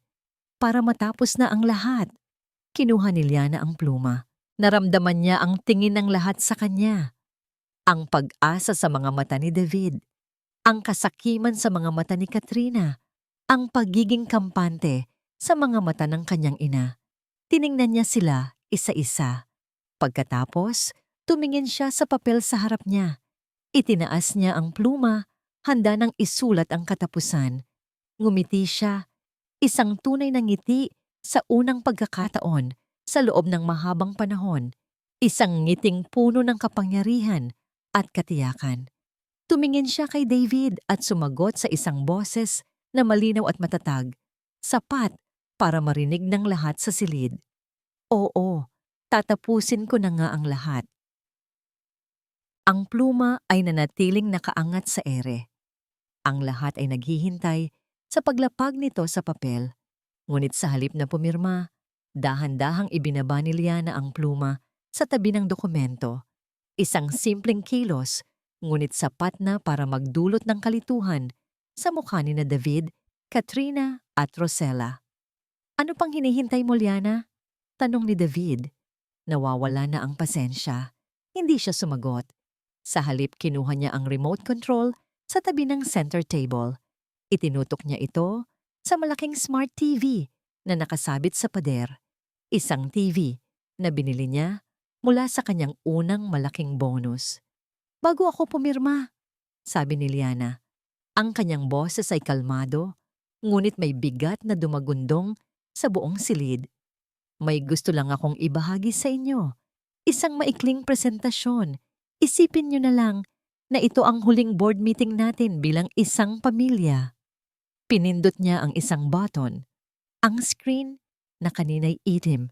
Para matapos na ang lahat, kinuha ni Liana ang pluma. Naramdaman niya ang tingin ng lahat sa kanya. Ang pag-asa sa mga mata ni David, ang kasakiman sa mga mata ni Katrina, ang pagiging kampante sa mga mata ng kanyang ina. Tiningnan niya sila isa-isa. Pagkatapos, tumingin siya sa papel sa harap niya. Itinaas niya ang pluma, handa nang isulat ang katapusan. Ngumiti siya, isang tunay na ngiti sa unang pagkakataon sa loob ng mahabang panahon. Isang ngiting puno ng kapangyarihan at katiyakan. Tumingin siya kay David at sumagot sa isang boses na malinaw at matatag, sapat para marinig ng lahat sa silid. "Oo, tatapusin ko na nga ang lahat." Ang pluma ay nanatiling nakaangat sa ere. Ang lahat ay naghihintay sa paglapag nito sa papel. Ngunit sa halip na pumirma, dahan-dahang ibinaba ni Liana ang pluma sa tabi ng dokumento. Isang simpleng kilos, ngunit sapat na para magdulot ng kalituhan sa mukha ni na David, Katrina at Rosella. "Ano pang hinihintay mo, Liana?" tanong ni David. Nawawala na ang pasensya. Hindi siya sumagot. Sa halip kinuha niya ang remote control sa tabi ng center table. Itinutok niya ito sa malaking smart TV na nakasabit sa pader. Isang TV na binili niya mula sa kanyang unang malaking bonus. "Bago ako pumirma," sabi ni Liana. Ang kanyang boses ay kalmado, ngunit may bigat na dumagundong sa buong silid. "May gusto lang akong ibahagi sa inyo. Isang maikling presentasyon. Isipin niyo na lang na ito ang huling board meeting natin bilang isang pamilya." Pinindot niya ang isang button. Ang screen, na kanina'y itim,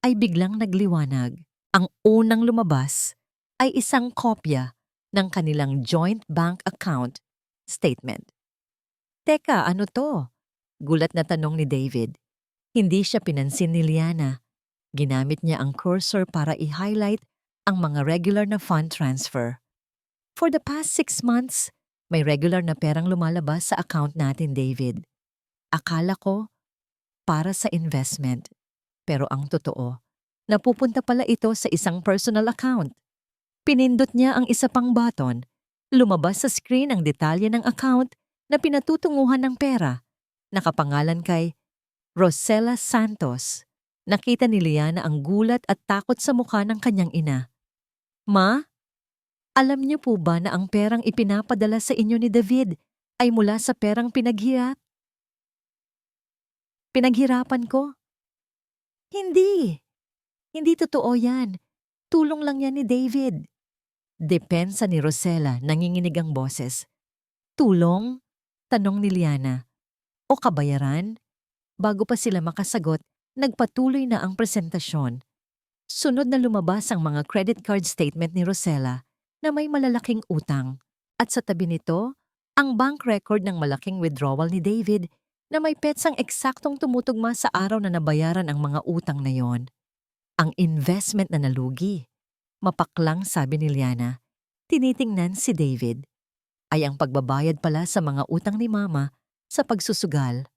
ay biglang nagliwanag. Ang unang lumabas ay isang kopya ng kanilang joint bank account statement. "Teka, ano to?" gulat na tanong ni David. Hindi siya pinansin ni Liana. Ginamit niya ang cursor para i-highlight ang mga regular na fund transfer. "For the past 6 months, may regular na perang lumalabas sa account natin, David. Akala ko para sa investment. Pero ang totoo, napupunta pala ito sa isang personal account." Pinindot niya ang isa pang button. Lumabas sa screen ang detalye ng account na pinatutunguhan ng pera. Nakapangalan kay Rosella Santos. Nakita ni Liana ang gulat at takot sa mukha ng kanyang ina. "Ma, alam niyo po ba na ang perang ipinapadala sa inyo ni David ay mula sa perang pinaghirapan ko?" "Hindi. Hindi totoo yan. Tulong lang yan ni David." Depensa ni Rosella, nanginginig ang boses. "Tulong?" tanong ni Liana. "O kabayaran?" Bago pa sila makasagot, nagpatuloy na ang presentasyon. Sunod na lumabas ang mga credit card statement ni Rosella na may malalaking utang. At sa tabi nito, ang bank record ng malaking withdrawal ni David na may petsang eksaktong tumutugma sa araw na nabayaran ang mga utang na yon. Ang investment na nalugi. Mapaklang sabi ni Liana. Tinitingnan si David. Ay ang pagbabayad pala sa mga utang ni Mama sa pagsusugal.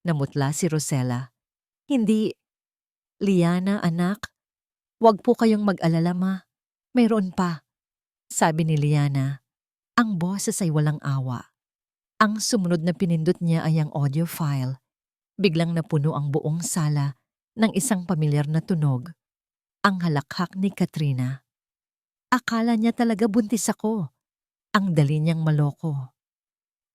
Namutla si Rosella. "Hindi, Liana anak, wag po kayong mag-alala ma. Mayroon pa," sabi ni Liana. Ang boses ay walang awa. Ang sumunod na pinindot niya ay ang audio file. Biglang napuno ang buong sala ng isang pamilyar na tunog. Ang halakhak ni Katrina. Akala niya talaga buntis ako. Ang dali niyang maloko.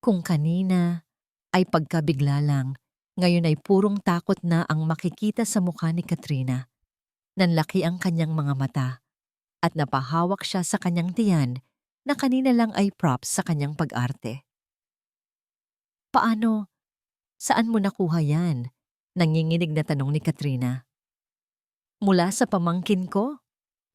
Kung kanina ay pagkabigla lang, ngayon ay purong takot na ang makikita sa mukha ni Katrina. Nanlaki ang kanyang mga mata at napahawak siya sa kanyang tiyan na kanina lang ay props sa kanyang pag-arte. "Paano? Saan mo nakuha yan?" Nanginginig na tanong ni Katrina. "Mula sa pamangkin ko,"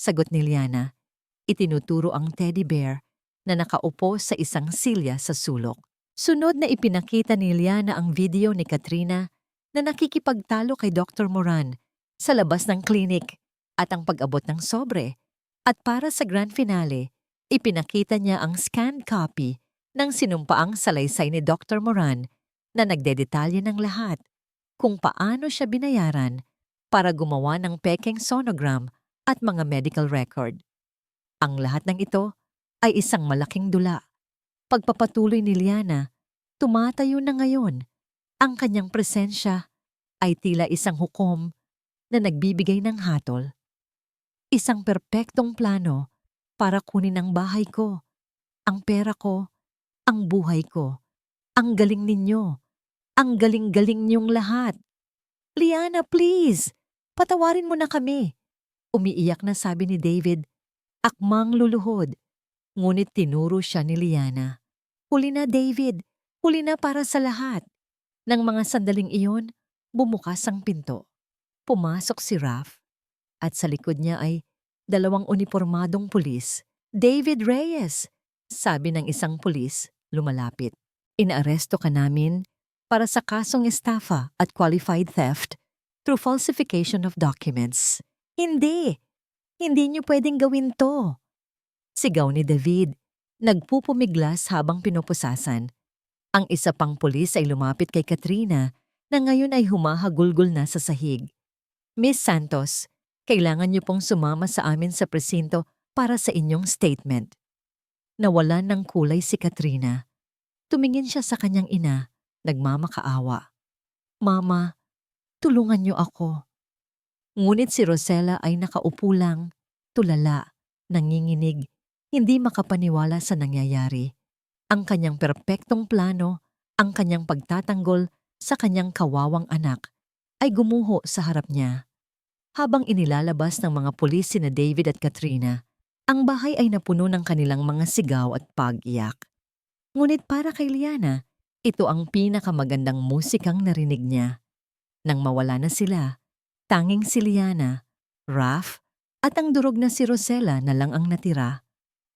sagot ni Liana. Itinuturo ang teddy bear na nakaupo sa isang silya sa sulok. Sunod na ipinakita ni Liana ang video ni Katrina na nakikipagtalo kay Dr. Moran sa labas ng klinik at ang pag-abot ng sobre. At para sa grand finale, ipinakita niya ang scanned copy ng sinumpaang salaysay ni Dr. Moran na nagdedetalye ng lahat kung paano siya binayaran para gumawa ng pekeng sonogram at mga medical record. Ang lahat ng ito ay isang malaking dula. Pagpapatuloy ni Liana, tumatayo na ngayon. Ang kanyang presensya ay tila isang hukom na nagbibigay ng hatol. Isang perpektong plano para kunin ang bahay ko, ang pera ko, ang buhay ko. Ang galing ninyo. Ang galing-galing niyong lahat. Liana, please! Patawarin mo na kami. Umiiyak na sabi ni David, akmang luluhod. Ngunit tinuro siya ni Liana. Huli na, David. Huli na para sa lahat. Nang mga sandaling iyon, bumukas ang pinto. Pumasok si Raph at sa likod niya ay 2 unipormadong pulis. David Reyes, sabi ng isang pulis, lumalapit. Inaaresto ka namin para sa kasong estafa at qualified theft through falsification of documents. Hindi! Hindi niyo pwedeng gawin to! Sigaw ni David, nagpupumiglas habang pinupusasan. Ang isa pang pulis ay lumapit kay Katrina na ngayon ay humahagulgol na sa sahig. Miss Santos, kailangan niyo pong sumama sa amin sa presinto para sa inyong statement. Nawalan ng kulay si Katrina. Tumingin siya sa kanyang ina, nagmamakaawa. Mama, tulungan niyo ako. Ngunit si Rosella ay nakaupo lang, tulala, nanginginig, hindi makapaniwala sa nangyayari. Ang kanyang perpektong plano, ang kanyang pagtatanggol sa kanyang kawawang anak, ay gumuho sa harap niya. Habang inilalabas ng mga pulis sina David at Katrina, ang bahay ay napuno ng kanilang mga sigaw at pag-iyak. Ngunit para kay Liana, ito ang pinakamagandang musikang narinig niya. Nang mawala na sila, tanging si Liana, Raph, at ang durog na si Rosella na lang ang natira.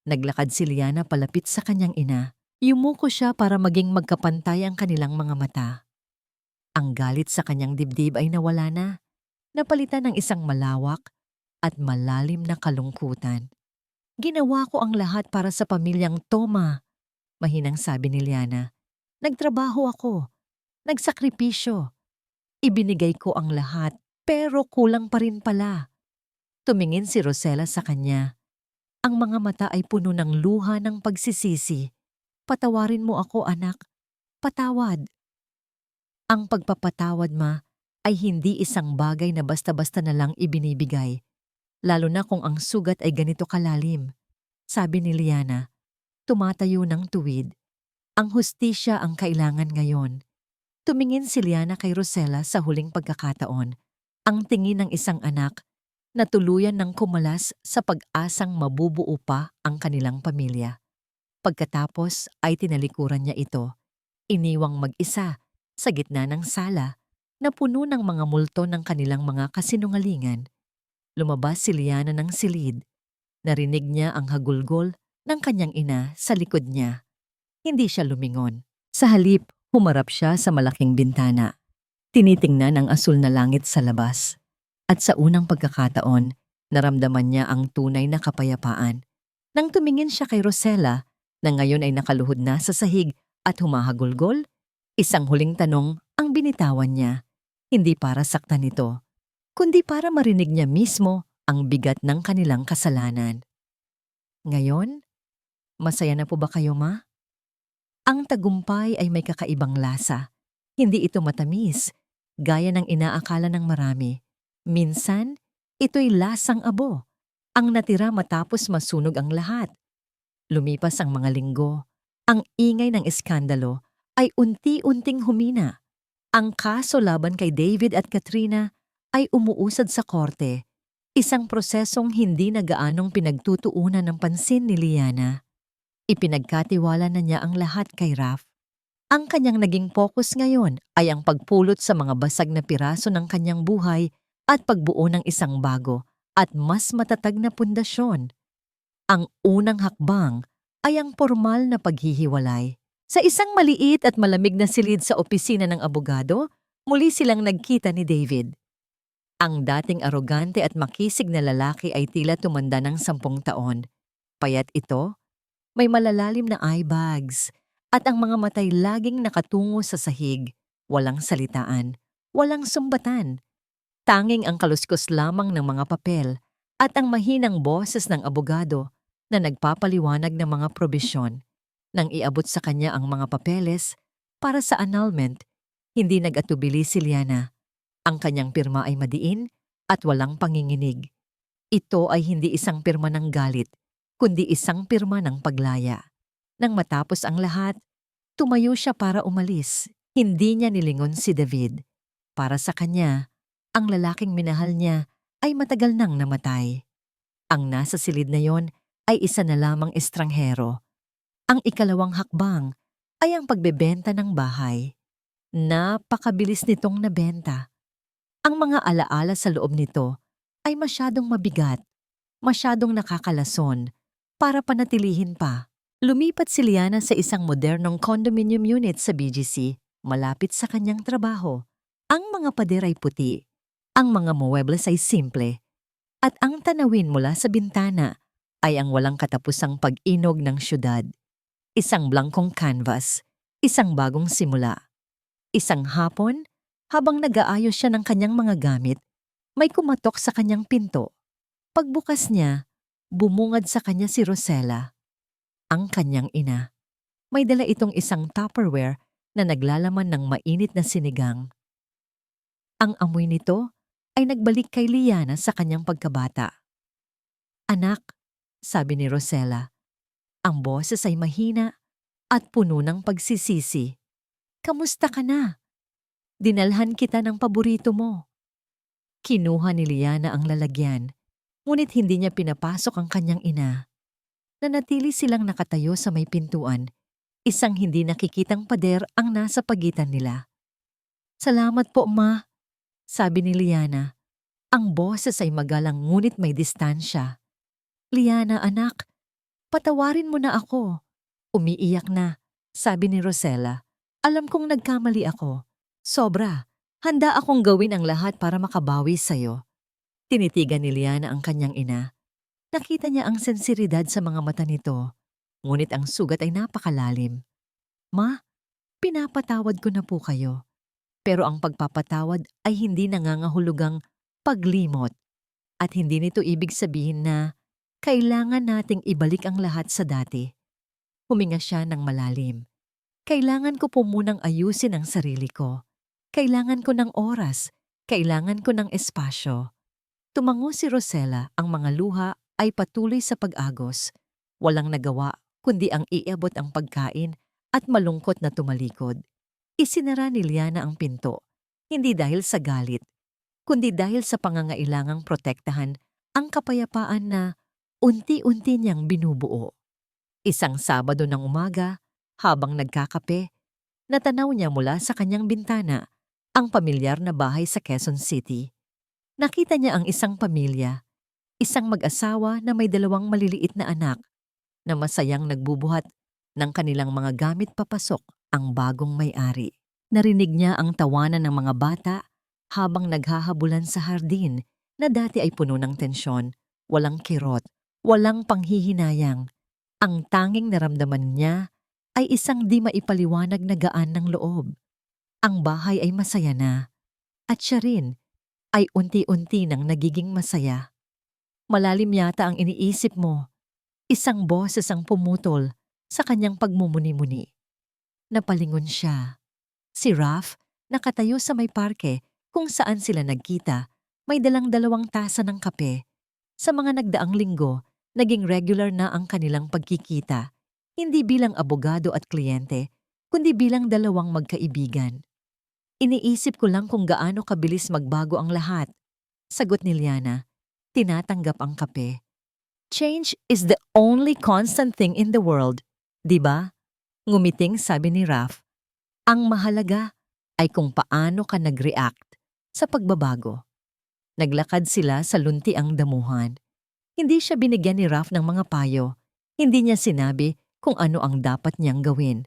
Naglakad si Liana palapit sa kanyang ina. Yumuko siya para maging magkapantay ang kanilang mga mata. Ang galit sa kanyang dibdib ay nawala na, napalitan ng isang malawak at malalim na kalungkutan. Ginawa ko ang lahat para sa pamilyang Toma, mahinang sabi ni Liana. Nagtrabaho ako, nagsakripisyo. Ibinigay ko ang lahat, pero kulang pa rin pala. Tumingin si Rosella sa kanya. Ang mga mata ay puno ng luha ng pagsisisi. Patawarin mo ako, anak. Patawad. Ang pagpapatawad, ma, ay hindi isang bagay na basta-basta na lang ibinibigay. Lalo na kung ang sugat ay ganito kalalim. Sabi ni Liana, tumatayo ng tuwid. Ang hustisya ang kailangan ngayon. Tumingin si Liana kay Rosella sa huling pagkakataon. Ang tingin ng isang anak na tuluyan ng kumalas sa pag-asang mabubuo pa ang kanilang pamilya. Pagkatapos ay tinalikuran niya ito, iniwang mag-isa sa gitna ng sala na puno ng mga multo ng kanilang mga kasinungalingan. Lumabas si Liana ng silid. Narinig niya ang hagulgol ng kanyang ina sa likod niya. Hindi siya lumingon. Sa halip, humarap siya sa malaking bintana. Tinitingnan ang asul na langit sa labas. At sa unang pagkakataon, naramdaman niya ang tunay na kapayapaan. Nang tumingin siya kay Rosella, na ngayon ay nakaluhod na sa sahig at humahagulgol, isang huling tanong ang binitawan niya. Hindi para saktan ito, kundi para marinig niya mismo ang bigat ng kanilang kasalanan. Ngayon, masaya na po ba kayo, ma? Ang tagumpay ay may kakaibang lasa. Hindi ito matamis, gaya ng inaakala ng marami. Minsan, ito'y lasang abo. Ang natira matapos masunog ang lahat. Lumipas ang mga linggo. Ang ingay ng eskandalo ay unti-unting humina. Ang kaso laban kay David at Katrina ay umuusad sa korte. Isang prosesong hindi na gaanong pinagtutuunan ng pansin ni Liana. Ipinagkatiwala na niya ang lahat kay Raph. Ang kanyang naging focus ngayon ay ang pagpulot sa mga basag na piraso ng kanyang buhay at pagbuo ng isang bago at mas matatag na pundasyon. Ang unang hakbang ay ang formal na paghihiwalay. Sa isang maliit at malamig na silid sa opisina ng abogado, muli silang nagkita ni David. Ang dating arogante at makisig na lalaki ay tila tumanda ng 10 taon. Payat ito, may malalalim na eye bags, at ang mga matay laging nakatungo sa sahig, walang salitaan, walang sumbatan. Tanging ang kaluskos lamang ng mga papel at ang mahinang boses ng abogado na nagpapaliwanag ng mga probisyon. Nang iabot sa kanya ang mga papeles para sa annulment, hindi nag-atubili si Liana. Ang kanyang pirma ay madiin at walang panginginig. Ito ay hindi isang pirma ng galit, kundi isang pirma ng paglaya. Nang matapos ang lahat, tumayo siya para umalis. Hindi niya nilingon si David. Para sa kanya, ang lalaking minahal niya ay matagal nang namatay. Ang nasa silid na yon ay isa na lamang estranghero. Ang ikalawang hakbang ay ang pagbebenta ng bahay. Napakabilis nitong nabenta. Ang mga alaala sa loob nito ay masyadong mabigat, masyadong nakakalason, para panatilihin pa. Lumipat si Liana sa isang modernong condominium unit sa BGC, malapit sa kanyang trabaho. Ang mga pader ay puti, ang mga muebles ay simple, at ang tanawin mula sa bintana ay ang walang katapusang pag-inog ng syudad. Isang blankong canvas, isang bagong simula. Isang hapon, habang nag-aayos siya ng kanyang mga gamit, may kumatok sa kanyang pinto. Pagbukas niya, bumungad sa kanya si Rosella, ang kanyang ina. May dala itong isang Tupperware na naglalaman ng mainit na sinigang. Ang amoy nito ay nagbalik kay Liana sa kanyang pagkabata. "Anak," sabi ni Rosella. Ang boses ay mahina at puno ng pagsisisi. "Kamusta ka na? Dinalhan kita ng paborito mo." Kinuha ni Liana ang lalagyan, ngunit hindi niya pinapasok ang kanyang ina. Nanatili silang nakatayo sa may pintuan. Isang hindi nakikitang pader ang nasa pagitan nila. "Salamat po, Ma," sabi ni Liana. Ang boses ay magalang ngunit may distansya. "Liana, anak, patawarin mo na ako." "Umiiyak na," sabi ni Rosella. "Alam kong nagkamali ako. Sobra. Handa akong gawin ang lahat para makabawi sa'yo." Tinitigan ni Liana ang kanyang ina. Nakita niya ang sensiridad sa mga mata nito, ngunit ang sugat ay napakalalim. "Ma, pinapatawad ko na po kayo. Pero ang pagpapatawad ay hindi nangangahulugang paglimot. At hindi nito ibig sabihin na kailangan nating ibalik ang lahat sa dati." Huminga siya ng malalim. "Kailangan ko po munang ayusin ang sarili ko. Kailangan ko ng oras. Kailangan ko ng espasyo." Tumango si Rosella, ang mga luha ay patuloy sa pag-agos. Walang nagawa kundi ang iabot ang pagkain at malungkot na tumalikod. Isinara ni Liana ang pinto, hindi dahil sa galit, kundi dahil sa pangangailangang protektahan ang kapayapaan na unti-unti niyang binubuo. Isang Sabado ng umaga, habang nagkakape, natanaw niya mula sa kanyang bintana ang pamilyar na bahay sa Quezon City. Nakita niya ang isang pamilya, isang mag-asawa na may 2 maliliit na anak na masayang nagbubuhat ng kanilang mga gamit papasok ang bagong may-ari. Narinig niya ang tawanan ng mga bata habang naghahabulan sa hardin na dati ay puno ng tensyon, walang kirot, walang panghihinayang. Ang tanging naramdaman niya ay isang di maipaliwanag na gaan ng loob. Ang bahay ay masaya na, at siya rin ay unti-unti nang nagiging masaya. "Malalim yata ang iniisip mo." Isang boses ang pumutol sa kanyang pagmumuni-muni. Napalingon siya. Si Raf, nakatayo sa may parke kung saan sila nagkita, may dalang 2 tasa ng kape. Sa mga nagdaang linggo, naging regular na ang kanilang pagkikita, hindi bilang abogado at kliyente, kundi bilang 2 magkaibigan. "Iniisip ko lang kung gaano kabilis magbago ang lahat," sagot ni Liana. Tinatanggap ang kape. "Change is the only constant thing in the world, di ba?" Ngumiting sabi ni Raf. "Ang mahalaga ay kung paano ka nag-react sa pagbabago." Naglakad sila sa luntiang damuhan. Hindi siya binigyan ni Raf ng mga payo. Hindi niya sinabi kung ano ang dapat niyang gawin.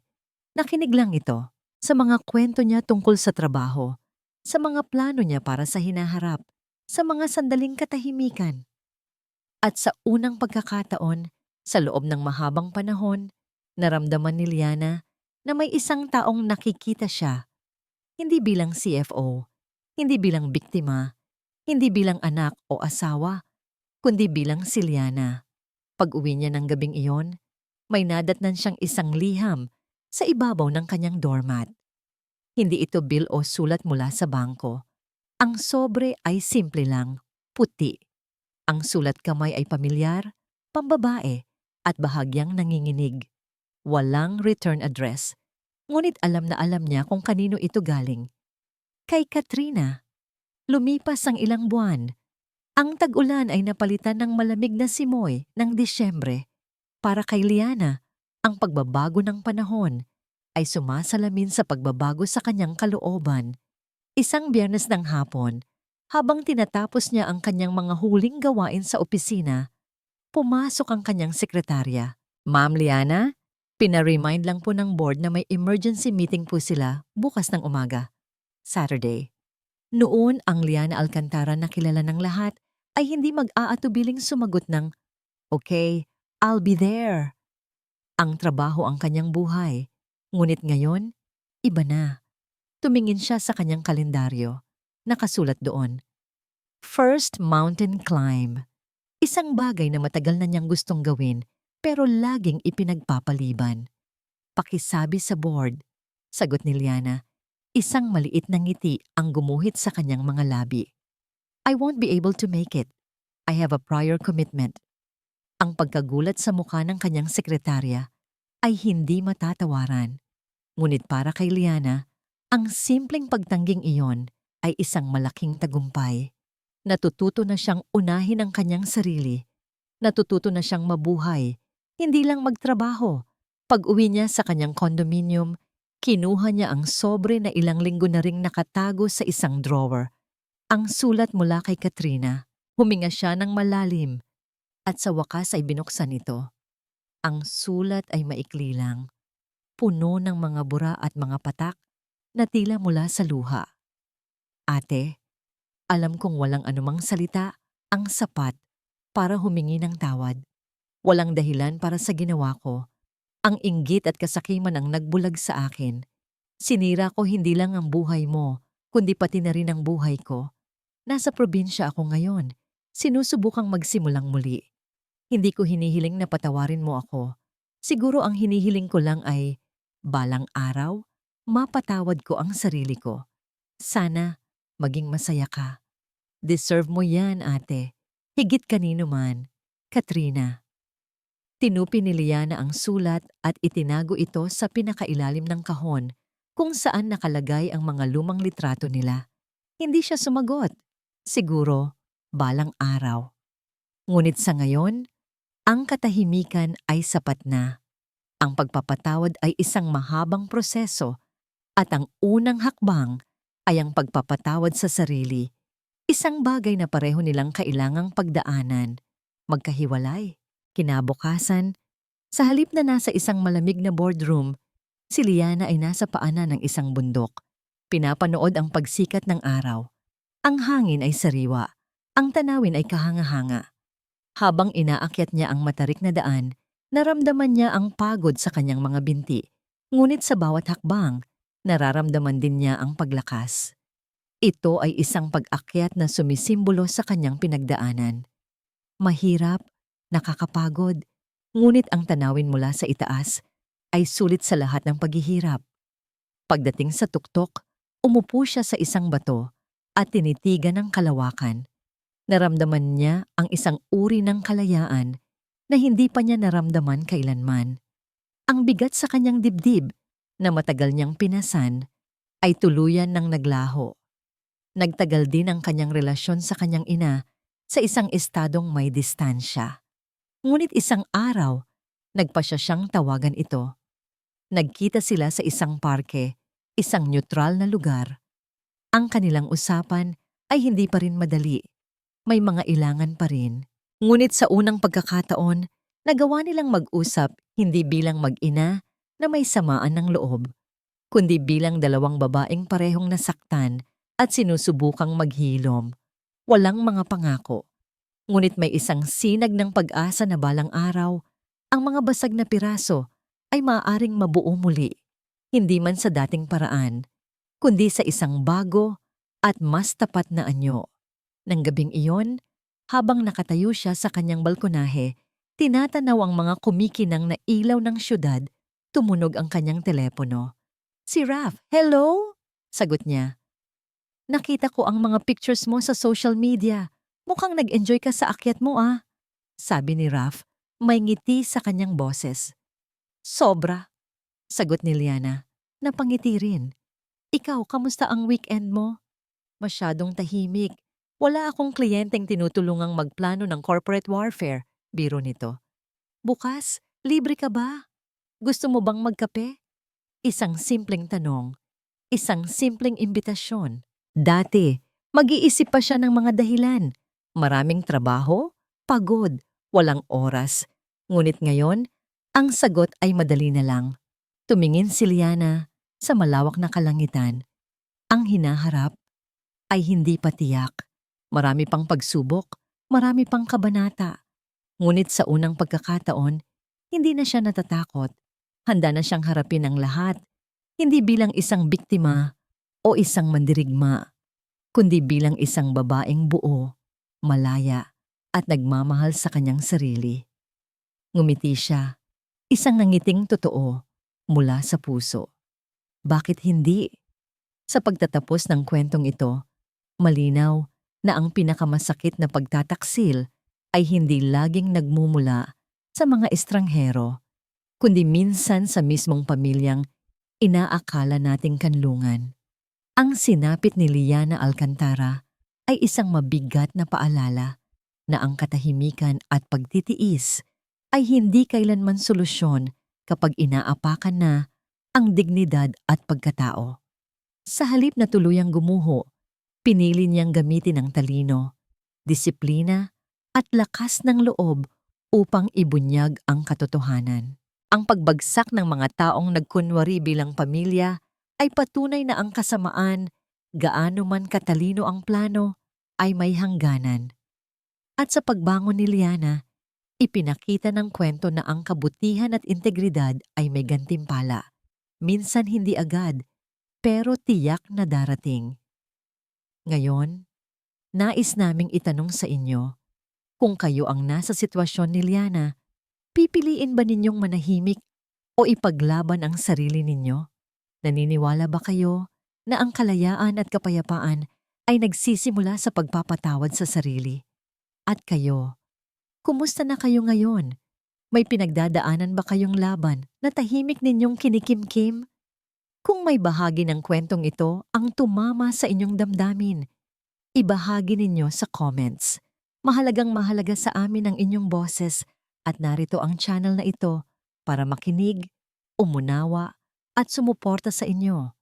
Nakinig lang ito sa mga kwento niya tungkol sa trabaho, sa mga plano niya para sa hinaharap, sa mga sandaling katahimikan. At sa unang pagkakataon, sa loob ng mahabang panahon, naramdaman ni Liana na may isang taong nakikita siya, hindi bilang CFO, hindi bilang biktima, hindi bilang anak o asawa, kundi bilang si Liana. Pag-uwi niya ng gabing iyon, may nadatnan siyang isang liham sa ibabaw ng kanyang doormat. Hindi ito bill o sulat mula sa bangko. Ang sobre ay simple lang, puti. Ang sulat kamay ay pamilyar, pambabae, at bahagyang nanginginig. Walang return address, ngunit alam na alam niya kung kanino ito galing. Kay Katrina. Lumipas ang ilang buwan. Ang tag-ulan ay napalitan ng malamig na simoy ng Disyembre. Para kay Liana, ang pagbabago ng panahon ay sumasalamin sa pagbabago sa kanyang kalooban. Isang Biyernes ng hapon, habang tinatapos niya ang kanyang mga huling gawain sa opisina, pumasok ang kanyang sekretarya. Ma'am Liana, pina-remind lang po ng board na may emergency meeting po sila bukas ng umaga, Saturday. Noon ang Liana Alcantara na kilala ng lahat ay hindi mag-aatubiling sumagot ng, "Okay, I'll be there." Ang trabaho ang kanyang buhay. Ngunit ngayon, iba na. Tumingin siya sa kanyang kalendaryo. Nakasulat doon, First Mountain Climb. Isang bagay na matagal na niyang gustong gawin pero laging ipinagpapaliban. Pakisabi sa board. Sagot ni Liana. Isang maliit na ngiti ang gumuhit sa kanyang mga labi. I won't be able to make it. I have a prior commitment. Ang pagkagulat sa mukha ng kanyang sekretarya ay hindi matatawaran. Ngunit para kay Liana, ang simpleng pagtangging iyon ay isang malaking tagumpay. Natututo na siyang unahin ang kanyang sarili. Natututo na siyang mabuhay, hindi lang magtrabaho. Pag-uwi niya sa kanyang condominium, kinuha niya ang sobre na ilang linggo na ring nakatago sa isang drawer. Ang sulat mula kay Katrina. Huminga siya ng malalim at sa wakas ay binuksan ito. Ang sulat ay maikli lang, puno ng mga bura at mga patak na tila mula sa luha. Ate, alam kong walang anumang salita ang sapat para humingi ng tawad. Walang dahilan para sa ginawa ko. Ang inggit at kasakiman ang nagbulag sa akin. Sinira ko hindi lang ang buhay mo, kundi pati na rin ang buhay ko. Nasa probinsya ako ngayon. Sinusubukang magsimulang muli. Hindi ko hinihiling na patawarin mo ako. Siguro ang hinihiling ko lang ay, balang araw, mapatawad ko ang sarili ko. Sana maging masaya ka. Deserve mo yan, ate. Higit kanino man. Katrina. Tinupi ni Liana ang sulat at itinago ito sa pinakailalim ng kahon kung saan nakalagay ang mga lumang litrato nila. Hindi siya sumagot. Siguro, balang araw. Ngunit sa ngayon, ang katahimikan ay sapat na. Ang pagpapatawad ay isang mahabang proseso at ang unang hakbang ay ang pagpapatawad sa sarili. Isang bagay na pareho nilang kailangang pagdaanan. Magkahiwalay. Kinabukasan, sa halip na nasa isang malamig na boardroom, si Liana ay nasa paanan ng isang bundok. Pinapanood ang pagsikat ng araw. Ang hangin ay sariwa. Ang tanawin ay kahanga-hanga. Habang inaakyat niya ang matarik na daan, naramdaman niya ang pagod sa kanyang mga binti. Ngunit sa bawat hakbang, nararamdaman din niya ang paglakas. Ito ay isang pag-akyat na sumisimbolo sa kanyang pinagdaanan. Mahirap, nakakapagod, ngunit ang tanawin mula sa itaas ay sulit sa lahat ng paghihirap. Pagdating sa tuktok, umupo siya sa isang bato at tinitigan ng kalawakan. Naramdaman niya ang isang uri ng kalayaan na hindi pa niya naramdaman kailanman. Ang bigat sa kanyang dibdib na matagal niyang pinasan ay tuluyan ng naglaho. Nagtagal din ang kanyang relasyon sa kanyang ina sa isang estadong may distansya. Ngunit isang araw, nagpasya siyang tawagan ito. Nagkita sila sa isang parke, isang neutral na lugar. Ang kanilang usapan ay hindi pa rin madali. May mga ilangan pa rin. Ngunit sa unang pagkakataon, nagawa nilang mag-usap hindi bilang mag-ina na may samaan ng loob, kundi bilang dalawang babaeng parehong nasaktan at sinusubukang maghilom. Walang mga pangako, ngunit may isang sinag ng pag-asa na balang araw, ang mga basag na piraso ay maaaring mabuo muli, hindi man sa dating paraan, kundi sa isang bago at mas tapat na anyo. Nang gabing iyon, habang nakatayo siya sa kanyang balkonahe, tinatanaw ang mga kumikinang na ilaw ng syudad, tumunog ang kanyang telepono. "Si Raph, hello?" Sagot niya. "Nakita ko ang mga pictures mo sa social media. Mukhang nag-enjoy ka sa akyat mo ah." Sabi ni Raph, may ngiti sa kanyang boses. "Sobra," sagot ni Liana. Napangiti rin. "Ikaw, kamusta ang weekend mo?" "Masyadong tahimik. Wala akong kliyenteng tinutulungang magplano ng corporate warfare," biro nito. "Bukas, libre ka ba? Gusto mo bang magkape?" Isang simpleng tanong, isang simpleng imbitasyon. Dati, mag-iisip pa siya ng mga dahilan. Maraming trabaho, pagod, walang oras. Ngunit ngayon, ang sagot ay madali na lang. Tumingin si Liana sa malawak na kalangitan. Ang hinaharap ay hindi pa tiyak. Marami pang pagsubok, marami pang kabanata. Ngunit sa unang pagkakataon, hindi na siya natatakot. Handa na siyang harapin ang lahat, hindi bilang isang biktima o isang mandirigma, kundi bilang isang babaeng buo, malaya, at nagmamahal sa kanyang sarili. Ngumiti siya, isang nangiting totoo, mula sa puso. Bakit hindi? Sa pagtatapos ng kwentong ito, malinaw na ang pinakamasakit na pagtataksil ay hindi laging nagmumula sa mga estranghero, kundi minsan sa mismong pamilyang inaakala nating kanlungan. Ang sinapit ni Liana Alcantara ay isang mabigat na paalala na ang katahimikan at pagtitiis ay hindi kailanman solusyon kapag inaapakan na ang dignidad at pagkatao. Sa halip na tuluyang gumuho, pinili niyang gamitin ang talino, disiplina at lakas ng loob upang ibunyag ang katotohanan. Ang pagbagsak ng mga taong nagkunwari bilang pamilya ay patunay na ang kasamaan, gaano man katalino ang plano, ay may hangganan. At sa pagbangon ni Liana, ipinakita ng kwento na ang kabutihan at integridad ay may gantimpala. Minsan hindi agad, pero tiyak na darating. Ngayon, nais naming itanong sa inyo, kung kayo ang nasa sitwasyon ni Liana, pipiliin ba ninyong manahimik o ipaglaban ang sarili ninyo? Naniniwala ba kayo na ang kalayaan at kapayapaan ay nagsisimula sa pagpapatawad sa sarili? At kayo, kumusta na kayo ngayon? May pinagdadaanan ba kayong laban na tahimik ninyong kinikimkim? Kung may bahagi ng kwentong ito ang tumama sa inyong damdamin, ibahagi ninyo sa comments. Mahalagang mahalaga sa amin ang inyong boses at narito ang channel na ito para makinig, umunawa at sumuporta sa inyo.